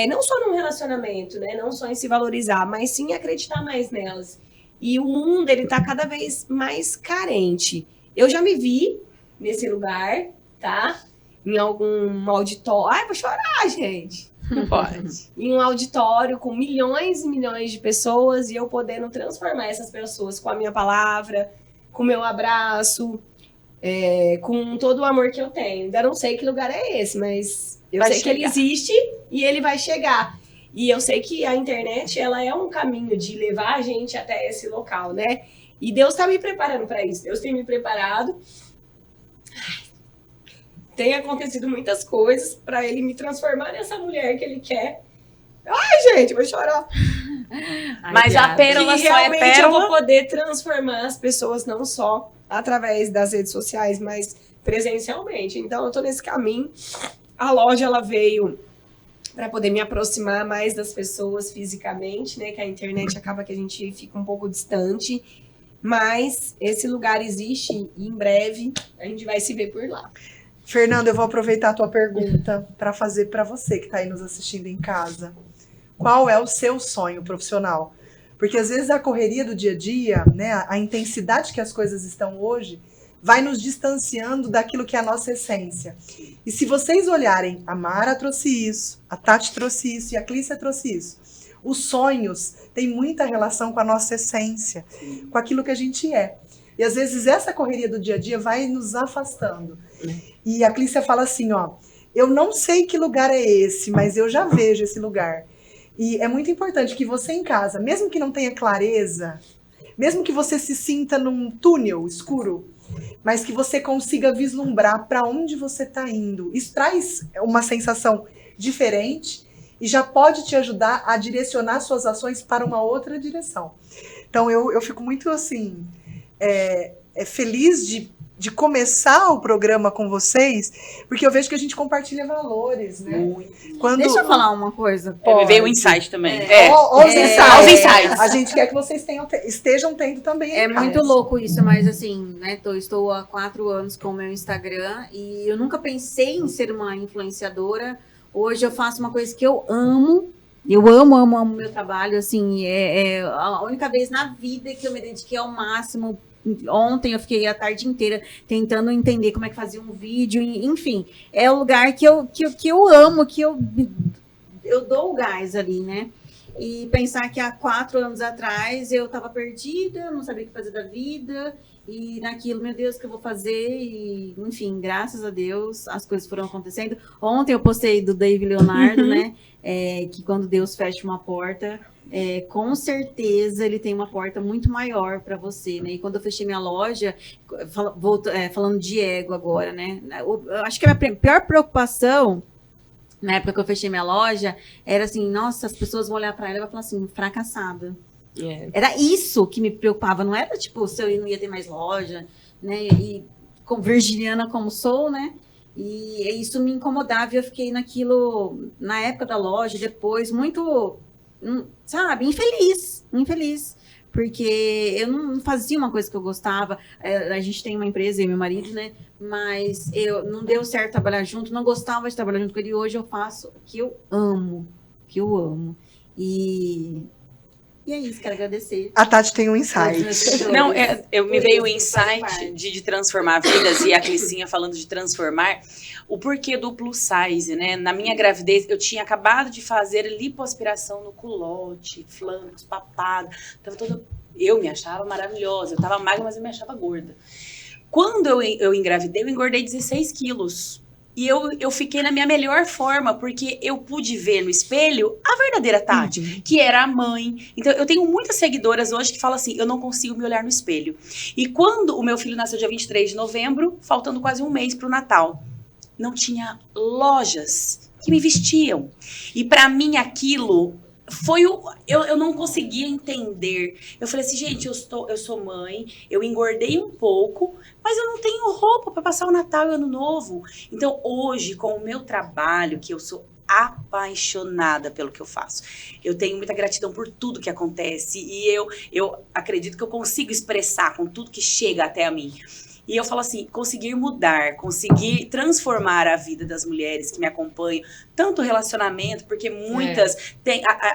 [SPEAKER 4] Não só num relacionamento, né? Não só em se valorizar, mas sim acreditar mais nelas. E o mundo, ele tá cada vez mais carente. Eu já me vi nesse lugar, tá? Em algum auditório. Ai, vou chorar, gente.
[SPEAKER 2] Não pode.
[SPEAKER 4] Em um auditório com milhões e milhões de pessoas e eu podendo transformar essas pessoas com a minha palavra, com o meu abraço, com todo o amor que eu tenho. Ainda não sei que lugar é esse, mas eu
[SPEAKER 2] Vai
[SPEAKER 4] sei que ele
[SPEAKER 2] chegar.
[SPEAKER 4] existe e ele vai chegar. E eu sei que a internet, ela é um caminho de levar a gente até esse local, né? E Deus está me preparando para isso. Deus tem me preparado. Tem acontecido muitas coisas para ele me transformar nessa mulher que ele quer. Ai, gente, eu vou chorar.
[SPEAKER 2] Mas a pérola
[SPEAKER 4] Que
[SPEAKER 2] só é
[SPEAKER 4] realmente eu
[SPEAKER 2] pérola.
[SPEAKER 4] vou poder transformar as pessoas não só através das redes sociais, mas presencialmente. Então, eu tô nesse caminho. A loja, ela veio para poder me aproximar mais das pessoas fisicamente, né? Que a internet acaba que a gente fica um pouco distante. Mas esse lugar existe e em breve a gente vai se ver por lá.
[SPEAKER 1] Fernanda, eu vou aproveitar a tua pergunta para fazer para você que está aí nos assistindo em casa. Qual é o seu sonho profissional? Porque às vezes a correria do dia a dia, né, a intensidade que as coisas estão hoje, vai nos distanciando daquilo que é a nossa essência. E se vocês olharem, a Mara trouxe isso, a Tati trouxe isso e a Clícia trouxe isso. Os sonhos têm muita relação com a nossa essência, com aquilo que a gente é. E às vezes essa correria do dia a dia vai nos afastando. E a Clícia fala assim, ó, eu não sei que lugar é esse, mas eu já vejo esse lugar. E é muito importante que você em casa, mesmo que não tenha clareza, mesmo que você se sinta num túnel escuro, mas que você consiga vislumbrar para onde você está indo. Isso traz uma sensação diferente e já pode te ajudar a direcionar suas ações para uma outra direção. Então eu fico muito assim, feliz de começar o programa com vocês, porque eu vejo que a gente compartilha valores, né?
[SPEAKER 2] Muito.
[SPEAKER 1] Quando...
[SPEAKER 3] Deixa eu falar uma coisa.
[SPEAKER 2] Me veio um insight também.
[SPEAKER 1] Ó, os
[SPEAKER 2] Ó os
[SPEAKER 1] insights.
[SPEAKER 2] insights.
[SPEAKER 1] A gente quer que vocês estejam tendo também.
[SPEAKER 3] É
[SPEAKER 1] em casa.
[SPEAKER 3] muito louco isso, mas assim, né? Estou há 4 anos com o meu Instagram e eu nunca pensei em ser uma influenciadora. Hoje eu faço uma coisa que eu amo. Eu amo o meu trabalho, assim, é a única vez na vida que eu me dediquei ao máximo, Ontem eu fiquei a tarde inteira tentando entender como é que fazia um vídeo, enfim. É o lugar que eu amo, que eu dou o gás ali, né? E pensar que há 4 anos atrás eu estava perdida, não sabia o que fazer da vida, e naquilo, meu Deus, o que eu vou fazer? E, enfim, graças a Deus, as coisas foram acontecendo. Ontem eu postei do Dave Leonardo, né? Que quando Deus fecha uma porta, com certeza ele tem uma porta muito maior para você, né? E quando eu fechei minha loja, falando de ego agora, né? Eu acho que a minha pior preocupação na época que eu fechei minha loja, era assim, nossa, as pessoas vão olhar para ela e vão falar assim, fracassada. Era isso que me preocupava, não era tipo, se eu não ia ter mais loja, né? E com virginiana como sou, né? E isso me incomodava e eu fiquei naquilo, na época da loja, depois, muito, sabe, infeliz. Porque eu não fazia uma coisa que eu gostava. A gente tem uma empresa, eu e meu marido, né? Mas não deu certo trabalhar junto, não gostava de trabalhar junto com ele. Hoje eu faço o que eu amo. E é isso, quero agradecer.
[SPEAKER 1] A Tati tem um insight.
[SPEAKER 2] Não, me veio o insight de transformar vidas, e a Clicinha falando de transformar, o porquê do plus size, né? Na minha gravidez, eu tinha acabado de fazer lipoaspiração no culote, flancos, papada, tava toda... Eu me achava maravilhosa, eu tava magra, mas eu me achava gorda. Quando eu engravidei, eu engordei 16 quilos. E eu fiquei na minha melhor forma, porque eu pude ver no espelho a verdadeira Tati, que era a mãe. Então, eu tenho muitas seguidoras hoje que falam assim, eu não consigo me olhar no espelho. E quando o meu filho nasceu dia 23 de novembro, faltando quase um mês para o Natal, não tinha lojas que me vestiam. E para mim aquilo... eu não conseguia entender. Eu falei assim, gente, eu sou mãe, eu engordei um pouco, mas eu não tenho roupa para passar o Natal e o Ano Novo. Então, hoje, com o meu trabalho, que eu sou apaixonada pelo que eu faço, eu tenho muita gratidão por tudo que acontece, e eu acredito que eu consigo expressar com tudo que chega até a mim. E eu falo assim, conseguir mudar, conseguir transformar a vida das mulheres que me acompanham, tanto relacionamento, porque muitas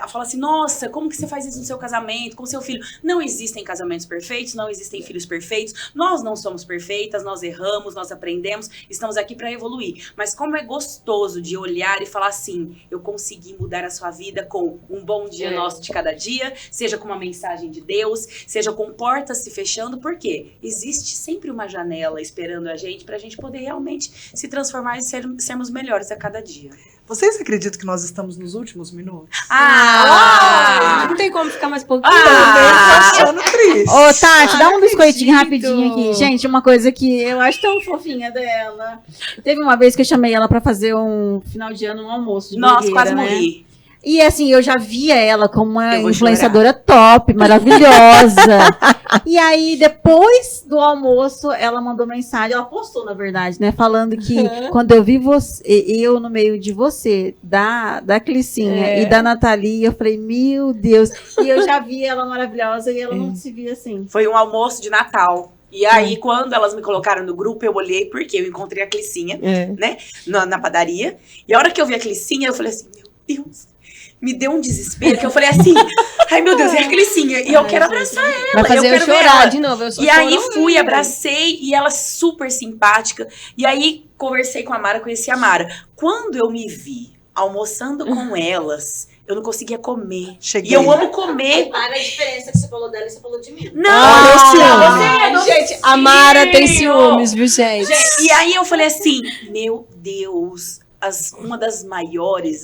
[SPEAKER 2] falam assim, nossa, como que você faz isso no seu casamento, com seu filho? Não existem casamentos perfeitos, não existem filhos perfeitos, nós não somos perfeitas, nós erramos, nós aprendemos, estamos aqui para evoluir. Mas como é gostoso de olhar e falar assim, eu consegui mudar a sua vida com um bom dia nosso de cada dia, seja com uma mensagem de Deus, seja com portas se fechando, porque existe sempre uma janela esperando a gente pra gente poder realmente se transformar e sermos melhores a cada dia.
[SPEAKER 1] Vocês acreditam que nós estamos nos últimos minutos?
[SPEAKER 4] Não tem como ficar mais pouquinho.
[SPEAKER 1] Eu tô achando triste.
[SPEAKER 3] Ô, Tati, dá um biscoitinho rapidinho aqui. Gente, uma coisa que eu acho tão fofinha dela. Teve uma vez que eu chamei ela pra fazer um final de ano, um almoço de
[SPEAKER 2] Nossa, quase morri.
[SPEAKER 3] E assim, eu já via ela como uma influenciadora top, maravilhosa. E aí, depois do almoço, ela mandou mensagem, ela postou, na verdade, né? Falando que quando eu vi eu no meio de você, da Clicinha e da Nathalie, eu falei, meu Deus. E eu já vi ela maravilhosa e ela não se via assim.
[SPEAKER 2] Foi um almoço de Natal. E aí, quando elas me colocaram no grupo, eu olhei, porque eu encontrei a Clicinha, né? Na padaria. E a hora que eu vi a Clicinha, eu falei assim, meu Deus. Me deu um desespero, que eu falei assim, ai meu Deus, é a Clicinha, e eu quero abraçar ela.
[SPEAKER 4] Vai fazer eu chorar de novo, eu sou
[SPEAKER 2] aí fui, abracei, e ela super simpática, e aí conversei com a Mara, conheci a Mara. Quando eu me vi almoçando com elas, eu não conseguia comer. Cheguei. E eu amo comer.
[SPEAKER 3] Para a diferença que você falou dela e você falou de mim.
[SPEAKER 2] Não,
[SPEAKER 4] gente, a Mara tem ciúmes, viu, gente?
[SPEAKER 2] E aí eu falei assim, meu Deus... uma das maiores,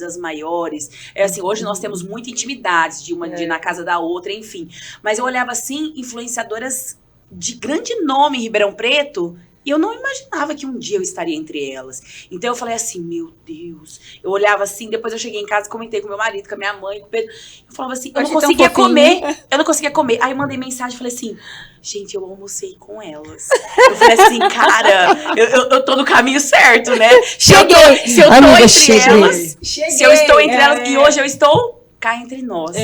[SPEAKER 2] assim, hoje nós temos muita intimidade de ir na casa da outra, enfim, mas eu olhava assim, influenciadoras de grande nome em Ribeirão Preto, e eu não imaginava que um dia eu estaria entre elas. Então eu falei assim, meu Deus, eu olhava assim, depois eu cheguei em casa, comentei com meu marido, com a minha mãe, com o Pedro, eu falava assim, eu não conseguia comer, aí eu mandei mensagem, falei assim, gente, eu almocei com elas. Eu falei assim, cara, eu tô no caminho certo, né? Se eu estou entre elas, e hoje eu estou cá entre nós.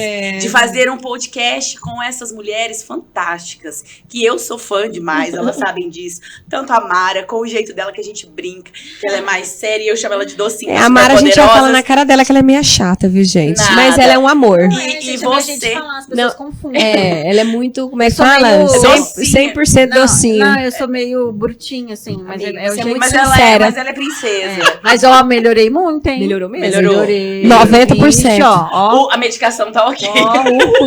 [SPEAKER 2] De fazer um podcast com essas mulheres fantásticas, que eu sou fã demais, elas sabem disso. Tanto a Mara, com o jeito dela que a gente brinca, que ela é mais séria, eu chamo ela de docinho.
[SPEAKER 4] A Mara, a gente já fala na cara dela que ela é meia chata, viu, gente?
[SPEAKER 2] Nada.
[SPEAKER 4] Mas ela é um amor.
[SPEAKER 2] E você...
[SPEAKER 3] As pessoas confundem.
[SPEAKER 4] Ela é muito, como é que
[SPEAKER 3] sou
[SPEAKER 4] fala?
[SPEAKER 3] meio
[SPEAKER 4] 100% docinho.
[SPEAKER 3] Não, eu sou meio brutinha, assim. Mas
[SPEAKER 4] Amiga,
[SPEAKER 3] é o
[SPEAKER 4] você é
[SPEAKER 3] jeito.
[SPEAKER 4] muito
[SPEAKER 2] mas
[SPEAKER 4] sincera.
[SPEAKER 2] ela é princesa.
[SPEAKER 3] Mas, ó, melhorei muito, hein?
[SPEAKER 4] Melhorou mesmo?
[SPEAKER 3] Melhorei.
[SPEAKER 4] 90%.
[SPEAKER 3] Ixi, ó.
[SPEAKER 2] A medicação tá ok.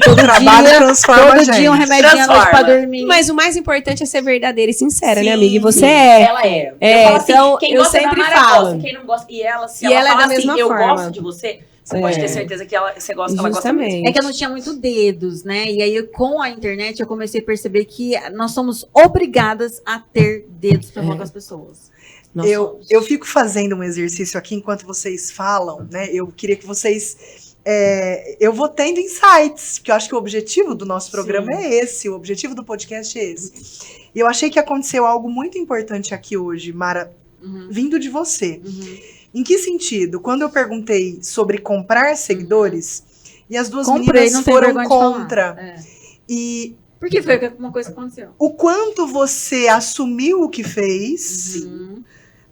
[SPEAKER 3] Todo
[SPEAKER 1] trabalho
[SPEAKER 3] dia,
[SPEAKER 1] transforma a
[SPEAKER 3] todo dia um
[SPEAKER 1] gente.
[SPEAKER 3] remedinho à noite pra dormir.
[SPEAKER 4] Mas o mais importante é ser verdadeira e sincera, né,
[SPEAKER 2] Sim,
[SPEAKER 4] amiga? E você
[SPEAKER 2] sim.
[SPEAKER 4] é.
[SPEAKER 2] Ela é.
[SPEAKER 4] É,
[SPEAKER 2] Eu falo assim,
[SPEAKER 4] então,
[SPEAKER 2] quem
[SPEAKER 4] eu
[SPEAKER 2] gosta
[SPEAKER 4] sempre
[SPEAKER 2] da Mara
[SPEAKER 4] falo.
[SPEAKER 2] gosta, quem não gosta. E ela, se
[SPEAKER 4] E
[SPEAKER 2] ela
[SPEAKER 4] ela é
[SPEAKER 2] fala
[SPEAKER 4] da
[SPEAKER 2] assim,
[SPEAKER 4] mesma
[SPEAKER 2] eu
[SPEAKER 4] forma.
[SPEAKER 2] gosto de você, você pode ter certeza que você gosta, ela gosta mesmo.
[SPEAKER 4] Justamente.
[SPEAKER 3] É que eu não tinha muito dedos, né? E aí, com a internet, eu comecei a perceber que nós somos obrigadas a ter dedos pra falar com as pessoas.
[SPEAKER 4] Nós
[SPEAKER 1] Eu
[SPEAKER 4] somos.
[SPEAKER 1] fico fazendo um exercício aqui enquanto vocês falam, né? Eu queria que vocês. Eu vou tendo insights, porque eu acho que o objetivo do nosso programa é esse, o objetivo do podcast é esse. E eu achei que aconteceu algo muito importante aqui hoje, Mara, vindo de você. Em que sentido? Quando eu perguntei sobre comprar seguidores, e as duas
[SPEAKER 3] Comprei,
[SPEAKER 1] meninas
[SPEAKER 3] não tem
[SPEAKER 1] foram
[SPEAKER 3] vergonha de falar.
[SPEAKER 1] contra.
[SPEAKER 3] É.
[SPEAKER 1] E
[SPEAKER 3] Porque foi uma coisa que aconteceu.
[SPEAKER 1] o quanto você assumiu o que fez,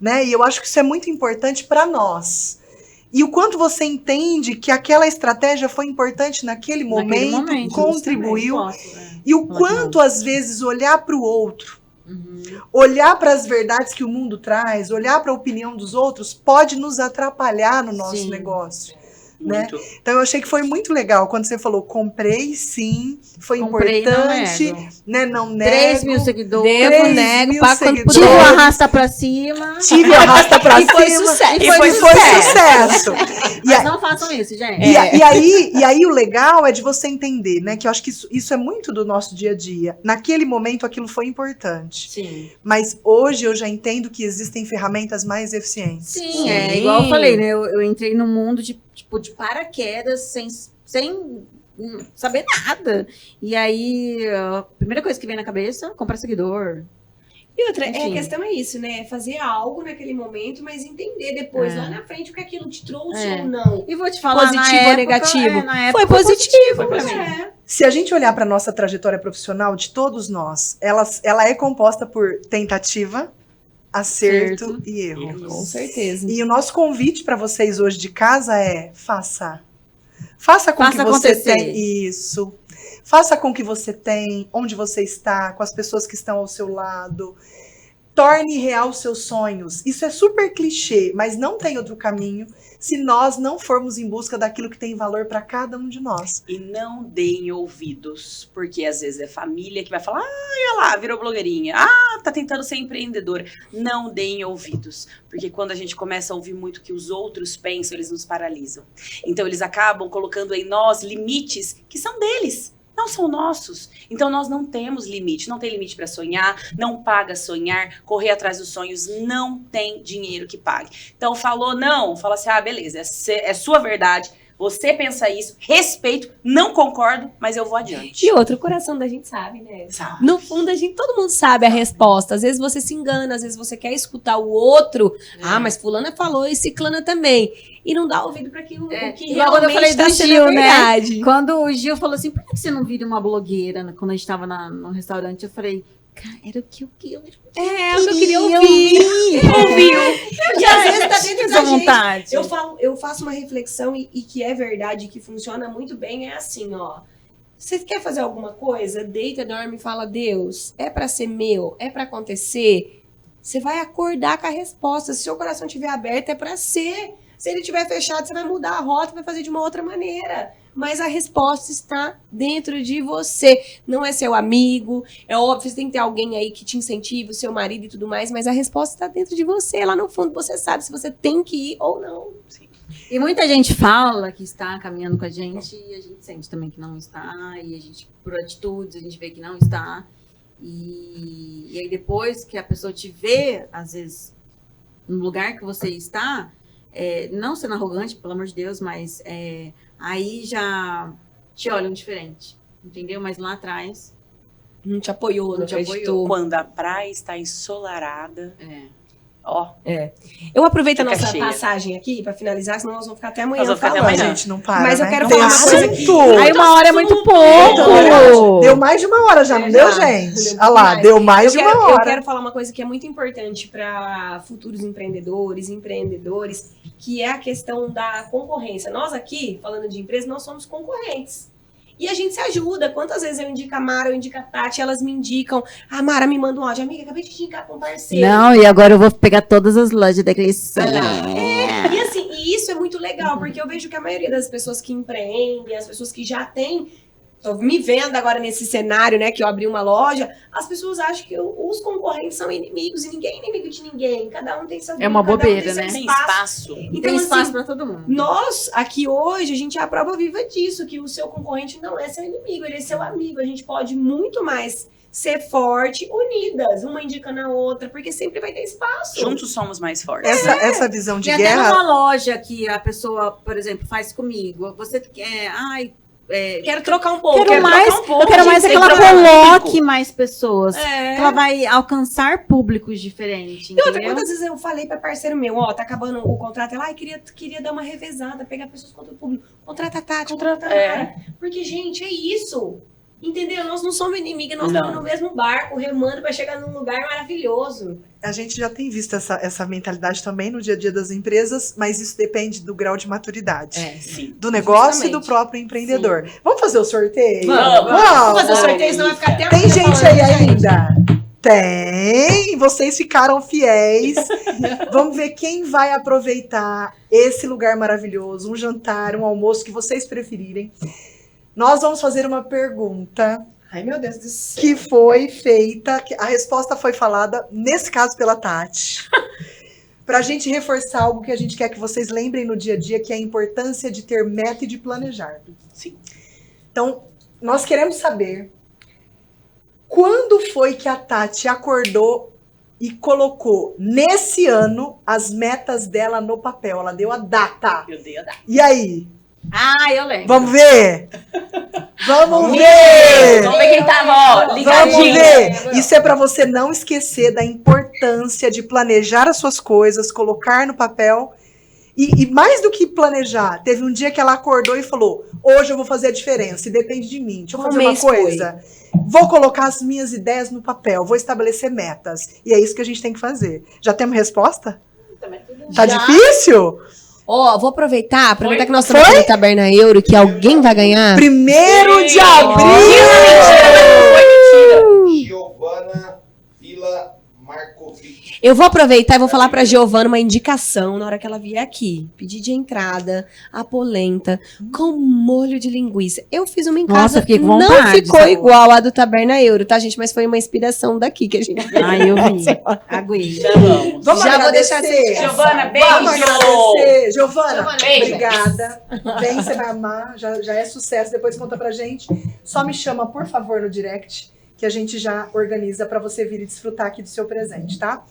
[SPEAKER 1] né? E eu acho que isso é muito importante para nós. E o quanto você entende que aquela estratégia foi importante naquele momento, contribuiu. E o quanto, às vezes, olhar para o outro, olhar para as verdades que o mundo traz, olhar para a opinião dos outros, pode nos atrapalhar no nosso negócio. Né?
[SPEAKER 2] Muito.
[SPEAKER 1] Então eu achei que foi muito legal quando você falou, comprei sim, foi
[SPEAKER 3] Comprei,
[SPEAKER 1] importante,
[SPEAKER 3] não nego.
[SPEAKER 1] né? Não nego.
[SPEAKER 3] 3 mil seguidores.
[SPEAKER 4] Devo,
[SPEAKER 1] 3
[SPEAKER 4] nego,
[SPEAKER 1] mil
[SPEAKER 4] pago quando
[SPEAKER 1] seguidores.
[SPEAKER 3] Tive o
[SPEAKER 4] puder.
[SPEAKER 3] arrasta pra cima.
[SPEAKER 1] Tive o arrasta pra
[SPEAKER 4] E foi
[SPEAKER 1] cima.
[SPEAKER 4] sucesso.
[SPEAKER 1] E foi sucesso. E
[SPEAKER 3] Mas
[SPEAKER 1] a-
[SPEAKER 3] não façam isso, gente.
[SPEAKER 1] E aí o legal é de você entender, né? Que eu acho que isso é muito do nosso dia a dia. Naquele momento aquilo foi importante.
[SPEAKER 3] Sim.
[SPEAKER 1] Mas hoje eu já entendo que existem ferramentas mais eficientes.
[SPEAKER 3] Sim, é igual eu falei, né? Eu entrei no mundo de paraquedas, sem saber nada. E aí, a primeira coisa que vem na cabeça, comprar seguidor.
[SPEAKER 4] E outra, a
[SPEAKER 3] Enfim.
[SPEAKER 4] questão é isso, né? Fazer algo naquele momento, mas entender depois, lá na frente, o que aquilo te trouxe ou não.
[SPEAKER 3] E vou te falar,
[SPEAKER 4] Positivo
[SPEAKER 3] na
[SPEAKER 4] ou
[SPEAKER 3] época,
[SPEAKER 4] negativo?
[SPEAKER 3] na época,
[SPEAKER 4] Foi positivo
[SPEAKER 3] pra
[SPEAKER 4] pra
[SPEAKER 3] mim.
[SPEAKER 4] mim.
[SPEAKER 1] Se a gente olhar para nossa trajetória profissional de todos nós, ela é composta por tentativa, acerto
[SPEAKER 3] Certo.
[SPEAKER 1] e erro.
[SPEAKER 4] Com certeza.
[SPEAKER 1] E o nosso convite para vocês hoje de casa é faça. Faça com
[SPEAKER 3] Faça
[SPEAKER 1] que você
[SPEAKER 3] acontecer.
[SPEAKER 1] tem isso. Faça com que você tem, onde você está, com as pessoas que estão ao seu lado. Torne real os seus sonhos. Isso é super clichê, mas não tem outro caminho se nós não formos em busca daquilo que tem valor para cada um de nós.
[SPEAKER 2] E não deem ouvidos, porque às vezes é família que vai falar, olha lá, virou blogueirinha, tá tentando ser empreendedora. Não deem ouvidos, porque quando a gente começa a ouvir muito o que os outros pensam, eles nos paralisam. Então eles acabam colocando em nós limites que são deles, não são nossos. Então nós não temos limite, não tem limite para sonhar, não paga sonhar, correr atrás dos sonhos, não tem dinheiro que pague. Então falou não, fala assim, beleza, é sua verdade, você pensa isso, respeito, não concordo, mas eu vou adiante.
[SPEAKER 4] E outro, o coração da gente sabe, né?
[SPEAKER 2] Sabe?
[SPEAKER 4] No fundo, todo mundo sabe a resposta. Às vezes você se engana, às vezes você quer escutar o outro. Mas fulana falou e ciclana também. E não dá ouvido para aquilo que
[SPEAKER 3] Igual quando eu
[SPEAKER 4] realmente
[SPEAKER 3] falei
[SPEAKER 4] tá
[SPEAKER 3] do
[SPEAKER 4] sendo
[SPEAKER 3] Gil,
[SPEAKER 4] a
[SPEAKER 3] né?
[SPEAKER 4] verdade.
[SPEAKER 3] Quando o Gil falou assim, por que você não vira uma blogueira? Quando a gente tava no restaurante, eu falei, cara, era o que eu queria ouvir.
[SPEAKER 4] Ouviu. E às vezes tá dentro
[SPEAKER 3] Essa
[SPEAKER 4] da gente.
[SPEAKER 3] vontade.
[SPEAKER 4] Eu faço uma reflexão e que é verdade, que funciona muito bem, é assim, ó. Você quer fazer alguma coisa? Deita, dorme e fala, Deus, é pra ser meu? É pra acontecer? Você vai acordar com a resposta. Se seu coração estiver aberto, é pra ser. Se ele estiver fechado, você vai mudar a rota, vai fazer de uma outra maneira. Mas a resposta está dentro de você. Não é seu amigo. É óbvio, você tem que ter alguém aí que te incentive, o seu marido e tudo mais, mas a resposta está dentro de você. Lá no fundo você sabe se você tem que ir ou não.
[SPEAKER 2] Sim.
[SPEAKER 3] E muita gente fala que está caminhando com a gente e a gente sente também que não está. E a gente, por atitudes, a gente vê que não está. E aí depois que a pessoa te vê, às vezes, no lugar que você está, não sendo arrogante, pelo amor de Deus, mas aí já te olham diferente, entendeu? Mas lá atrás...
[SPEAKER 4] Não te apoiou, não te acreditou.
[SPEAKER 2] Quando a praia está ensolarada, Ó,
[SPEAKER 4] Eu aproveito a
[SPEAKER 2] Fica
[SPEAKER 4] nossa
[SPEAKER 2] cheia.
[SPEAKER 4] passagem aqui pra finalizar, senão nós vamos ficar até amanhã
[SPEAKER 2] Nós vamos ficar até
[SPEAKER 4] falando.
[SPEAKER 2] amanhã.
[SPEAKER 1] Gente, não para,
[SPEAKER 4] Mas eu
[SPEAKER 1] né?
[SPEAKER 4] quero
[SPEAKER 1] Tem
[SPEAKER 4] falar uma coisa
[SPEAKER 1] assunto.
[SPEAKER 3] Aí uma hora é muito
[SPEAKER 1] Então,
[SPEAKER 3] pouco.
[SPEAKER 1] deu mais de uma hora já, não deu,
[SPEAKER 4] Já,
[SPEAKER 1] gente?
[SPEAKER 4] deu
[SPEAKER 1] Olha lá,
[SPEAKER 4] mais.
[SPEAKER 1] deu mais de uma
[SPEAKER 4] Eu
[SPEAKER 1] hora.
[SPEAKER 4] quero falar uma coisa que é muito importante para futuros empreendedores, que é a questão da concorrência. Nós aqui, falando de empresa, nós somos concorrentes. E a gente se ajuda. Quantas vezes eu indico a Mara, eu indico a Tati, elas me indicam. A Mara me manda um áudio. Amiga, acabei de indicar com um parceiro.
[SPEAKER 3] Não, e agora eu vou pegar todas as lojas da Cleição.
[SPEAKER 4] E assim, e isso é muito legal, porque eu vejo que a maioria das pessoas que empreendem, as pessoas que já têm, tô me vendo agora nesse cenário, né, que eu abri uma loja, as pessoas acham que os concorrentes são inimigos, e ninguém é inimigo de ninguém, cada um tem seu
[SPEAKER 3] É uma
[SPEAKER 4] grupo, cada um
[SPEAKER 3] bobeira,
[SPEAKER 4] tem seu
[SPEAKER 3] né?
[SPEAKER 2] tem
[SPEAKER 4] espaço.
[SPEAKER 2] espaço.
[SPEAKER 4] Então,
[SPEAKER 3] Tem espaço
[SPEAKER 4] assim,
[SPEAKER 3] pra todo mundo.
[SPEAKER 4] nós, aqui hoje, a gente é a prova viva disso, que o seu concorrente não é seu inimigo, ele é seu amigo. A gente pode muito mais ser forte, unidas, uma indicando a outra, porque sempre vai ter espaço.
[SPEAKER 2] Juntos somos mais fortes.
[SPEAKER 1] Essa visão de
[SPEAKER 3] Tem até
[SPEAKER 1] guerra.
[SPEAKER 3] numa loja que a pessoa, por exemplo, faz comigo. Você quer,
[SPEAKER 4] Quero trocar um pouco.
[SPEAKER 3] quero mais,
[SPEAKER 4] trocar um pouco,
[SPEAKER 3] eu quero mais
[SPEAKER 2] gente,
[SPEAKER 3] que ela
[SPEAKER 2] tem que trocar
[SPEAKER 3] coloque
[SPEAKER 2] público.
[SPEAKER 3] mais pessoas.
[SPEAKER 4] É.
[SPEAKER 3] Que ela vai alcançar públicos diferentes,
[SPEAKER 4] E outra,
[SPEAKER 3] entendeu?
[SPEAKER 4] quantas vezes eu falei pra parceiro meu, ó, tá acabando o contrato, ela, queria dar uma revezada, pegar pessoas contra o público. Contrata a Tati, contrata a Mara. Porque, gente, é isso. Entendeu? Nós não somos inimigas, nós
[SPEAKER 2] Não.
[SPEAKER 4] estamos no mesmo barco, remando pra chegar num lugar maravilhoso.
[SPEAKER 1] A gente já tem visto essa mentalidade também no dia a dia das empresas, mas isso depende do grau de maturidade.
[SPEAKER 2] Sim.
[SPEAKER 1] Do negócio
[SPEAKER 4] Justamente.
[SPEAKER 1] e do próprio empreendedor. Vamos fazer o sorteio?
[SPEAKER 4] Vamos fazer o sorteio, senão vai ficar até
[SPEAKER 1] Tem
[SPEAKER 4] amanhã
[SPEAKER 1] gente
[SPEAKER 4] falando,
[SPEAKER 1] aí
[SPEAKER 4] gente.
[SPEAKER 1] ainda? Tem! Vocês ficaram fiéis. Vamos ver quem vai aproveitar esse lugar maravilhoso, um jantar, um almoço que vocês preferirem. Nós vamos fazer uma pergunta
[SPEAKER 4] Ai, meu Deus do céu.
[SPEAKER 1] que foi feita, que a resposta foi falada, nesse caso, pela Tati. Para a gente reforçar algo que a gente quer que vocês lembrem no dia a dia, que é a importância de ter meta e de planejar.
[SPEAKER 2] Sim.
[SPEAKER 1] Então, nós queremos saber quando foi que a Tati acordou e colocou, nesse ano, as metas dela no papel. Ela deu a data.
[SPEAKER 2] Eu dei a dar.
[SPEAKER 1] E aí?
[SPEAKER 3] Eu lembro.
[SPEAKER 1] Vamos ver? Vamos ver!
[SPEAKER 2] Vamos ver quem tava, ó,
[SPEAKER 1] Vamos
[SPEAKER 2] ligadinho.
[SPEAKER 1] ver! Isso é para você não esquecer da importância de planejar as suas coisas, colocar no papel. E mais do que planejar, teve um dia que ela acordou e falou: hoje eu vou fazer a diferença, e depende de mim. Deixa eu
[SPEAKER 4] Qual
[SPEAKER 1] fazer uma
[SPEAKER 4] mês foi?
[SPEAKER 1] coisa. Vou colocar as minhas ideias no papel, vou estabelecer metas. E é isso que a gente tem que fazer. Já temos resposta? Tá
[SPEAKER 4] Já.
[SPEAKER 1] difícil?
[SPEAKER 4] Ó, vou aproveitar que nós
[SPEAKER 1] Foi?
[SPEAKER 4] estamos aqui no Taberna Euro, que alguém vai ganhar.
[SPEAKER 1] 1º de abril!
[SPEAKER 5] Giovana Vila Markovic.
[SPEAKER 4] Eu vou aproveitar e vou falar pra Giovana uma indicação na hora que ela vier aqui. Pedir de entrada a polenta com molho de linguiça. Eu fiz uma em
[SPEAKER 3] Nossa,
[SPEAKER 4] casa,
[SPEAKER 3] fiquei com
[SPEAKER 4] não
[SPEAKER 3] vontade,
[SPEAKER 4] ficou
[SPEAKER 3] sabor.
[SPEAKER 4] igual a do Taberna Euro, tá, gente? Mas foi uma inspiração daqui que a gente fez.
[SPEAKER 3] Eu vi. Aguei.
[SPEAKER 2] Já vamos.
[SPEAKER 1] Vamos
[SPEAKER 4] Já vou deixar
[SPEAKER 1] agradecer.
[SPEAKER 4] essa
[SPEAKER 2] Giovana, beijo.
[SPEAKER 1] Vamos agradecer. Giovana,
[SPEAKER 2] beijo.
[SPEAKER 1] obrigada. Vem, você vai amar. Já é sucesso. Depois conta pra gente. Só me chama, por favor, no direct, que a gente já organiza pra você vir e desfrutar aqui do seu presente, tá?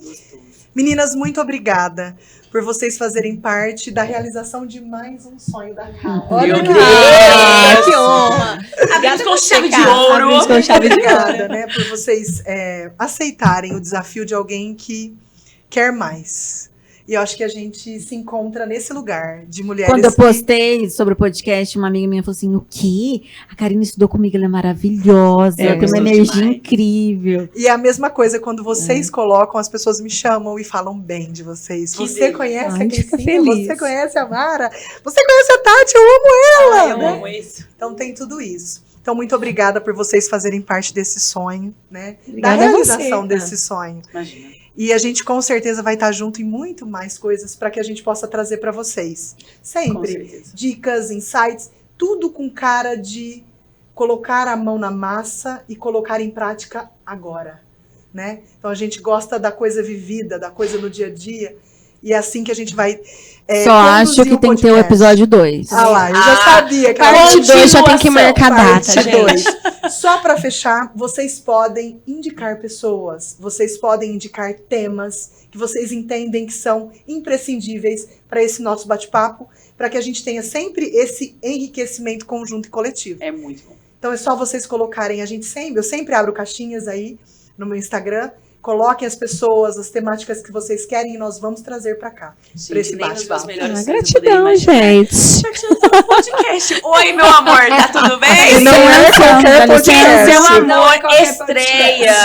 [SPEAKER 1] Meninas, muito obrigada por vocês fazerem parte da realização de mais um sonho da casa.
[SPEAKER 2] Meu
[SPEAKER 1] Olha,
[SPEAKER 2] Deus.
[SPEAKER 4] Que honra!
[SPEAKER 2] Abrimos com chave de
[SPEAKER 4] Abrimos
[SPEAKER 2] ouro.
[SPEAKER 4] com chave de ouro.
[SPEAKER 1] obrigada, né, por vocês aceitarem o desafio de alguém que quer mais. E eu acho que a gente se encontra nesse lugar de mulheres.
[SPEAKER 3] Quando eu postei sobre o podcast, uma amiga minha falou assim: o quê? A Karina estudou comigo, ela é maravilhosa, ela tem uma
[SPEAKER 2] gostoso
[SPEAKER 3] energia
[SPEAKER 2] demais.
[SPEAKER 3] incrível.
[SPEAKER 1] E é a mesma coisa quando vocês colocam, as pessoas me chamam e falam bem de vocês.
[SPEAKER 2] Que
[SPEAKER 1] Você
[SPEAKER 2] delícia.
[SPEAKER 1] conhece
[SPEAKER 4] Ai,
[SPEAKER 1] a
[SPEAKER 4] fica
[SPEAKER 1] Cristina,
[SPEAKER 4] feliz.
[SPEAKER 1] você conhece a Mara, você conhece a Tati, eu amo ela.
[SPEAKER 2] Eu
[SPEAKER 1] né?
[SPEAKER 2] amo isso.
[SPEAKER 1] Então tem tudo isso. Então, muito obrigada por vocês fazerem parte desse sonho, né?
[SPEAKER 4] Obrigada
[SPEAKER 1] da
[SPEAKER 4] a
[SPEAKER 1] realização
[SPEAKER 4] você,
[SPEAKER 1] desse sonho.
[SPEAKER 2] Imagina.
[SPEAKER 1] E a gente com certeza vai estar junto em muito mais coisas para que a gente possa trazer para vocês.
[SPEAKER 2] Com
[SPEAKER 1] Sempre.
[SPEAKER 2] certeza.
[SPEAKER 1] Dicas, insights, tudo com cara de colocar a mão na massa e colocar em prática agora, né? Então a gente gosta da coisa vivida, da coisa no dia a dia, e é assim que a gente vai
[SPEAKER 3] Só acho
[SPEAKER 1] conduzir
[SPEAKER 3] que tem que ter o
[SPEAKER 1] podcast.
[SPEAKER 3] episódio 2.
[SPEAKER 1] Ah lá, eu já sabia que ela
[SPEAKER 4] Parte
[SPEAKER 1] ia
[SPEAKER 4] 2 já tem que
[SPEAKER 2] Continuação,
[SPEAKER 4] marcar a data,
[SPEAKER 1] Parte
[SPEAKER 4] gente.
[SPEAKER 1] 2. Só para fechar, vocês podem indicar pessoas, vocês podem indicar temas que vocês entendem que são imprescindíveis para esse nosso bate-papo, para que a gente tenha sempre esse enriquecimento conjunto e coletivo.
[SPEAKER 2] É muito bom.
[SPEAKER 1] Então é só vocês colocarem, eu sempre abro caixinhas aí no meu Instagram, Coloquem as pessoas, as temáticas que vocês querem e nós vamos trazer para cá. Pra esse
[SPEAKER 2] nem nos meus
[SPEAKER 1] bate-papo.
[SPEAKER 2] melhores sonhos eu
[SPEAKER 4] Gratidão,
[SPEAKER 2] poderia imaginar.
[SPEAKER 4] gente.
[SPEAKER 2] Podcast. Oi, meu amor, tá tudo bem?
[SPEAKER 1] Não é qualquer podcast.
[SPEAKER 2] Seu amor,
[SPEAKER 4] Não é qualquer
[SPEAKER 2] estreia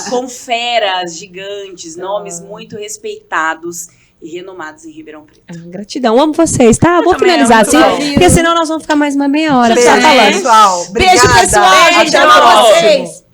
[SPEAKER 2] com feras gigantes, nomes muito respeitados e renomados em Ribeirão Preto.
[SPEAKER 4] Gratidão, amo vocês, tá? Vou
[SPEAKER 2] também
[SPEAKER 4] finalizar
[SPEAKER 2] amo,
[SPEAKER 4] assim,
[SPEAKER 2] muito
[SPEAKER 4] porque senão nós vamos ficar mais uma meia hora.
[SPEAKER 1] Beijo,
[SPEAKER 4] só falando.
[SPEAKER 1] pessoal. Obrigada.
[SPEAKER 4] Beijo, pessoal.
[SPEAKER 1] Até
[SPEAKER 2] Beijo.
[SPEAKER 1] o próximo.
[SPEAKER 4] Vocês.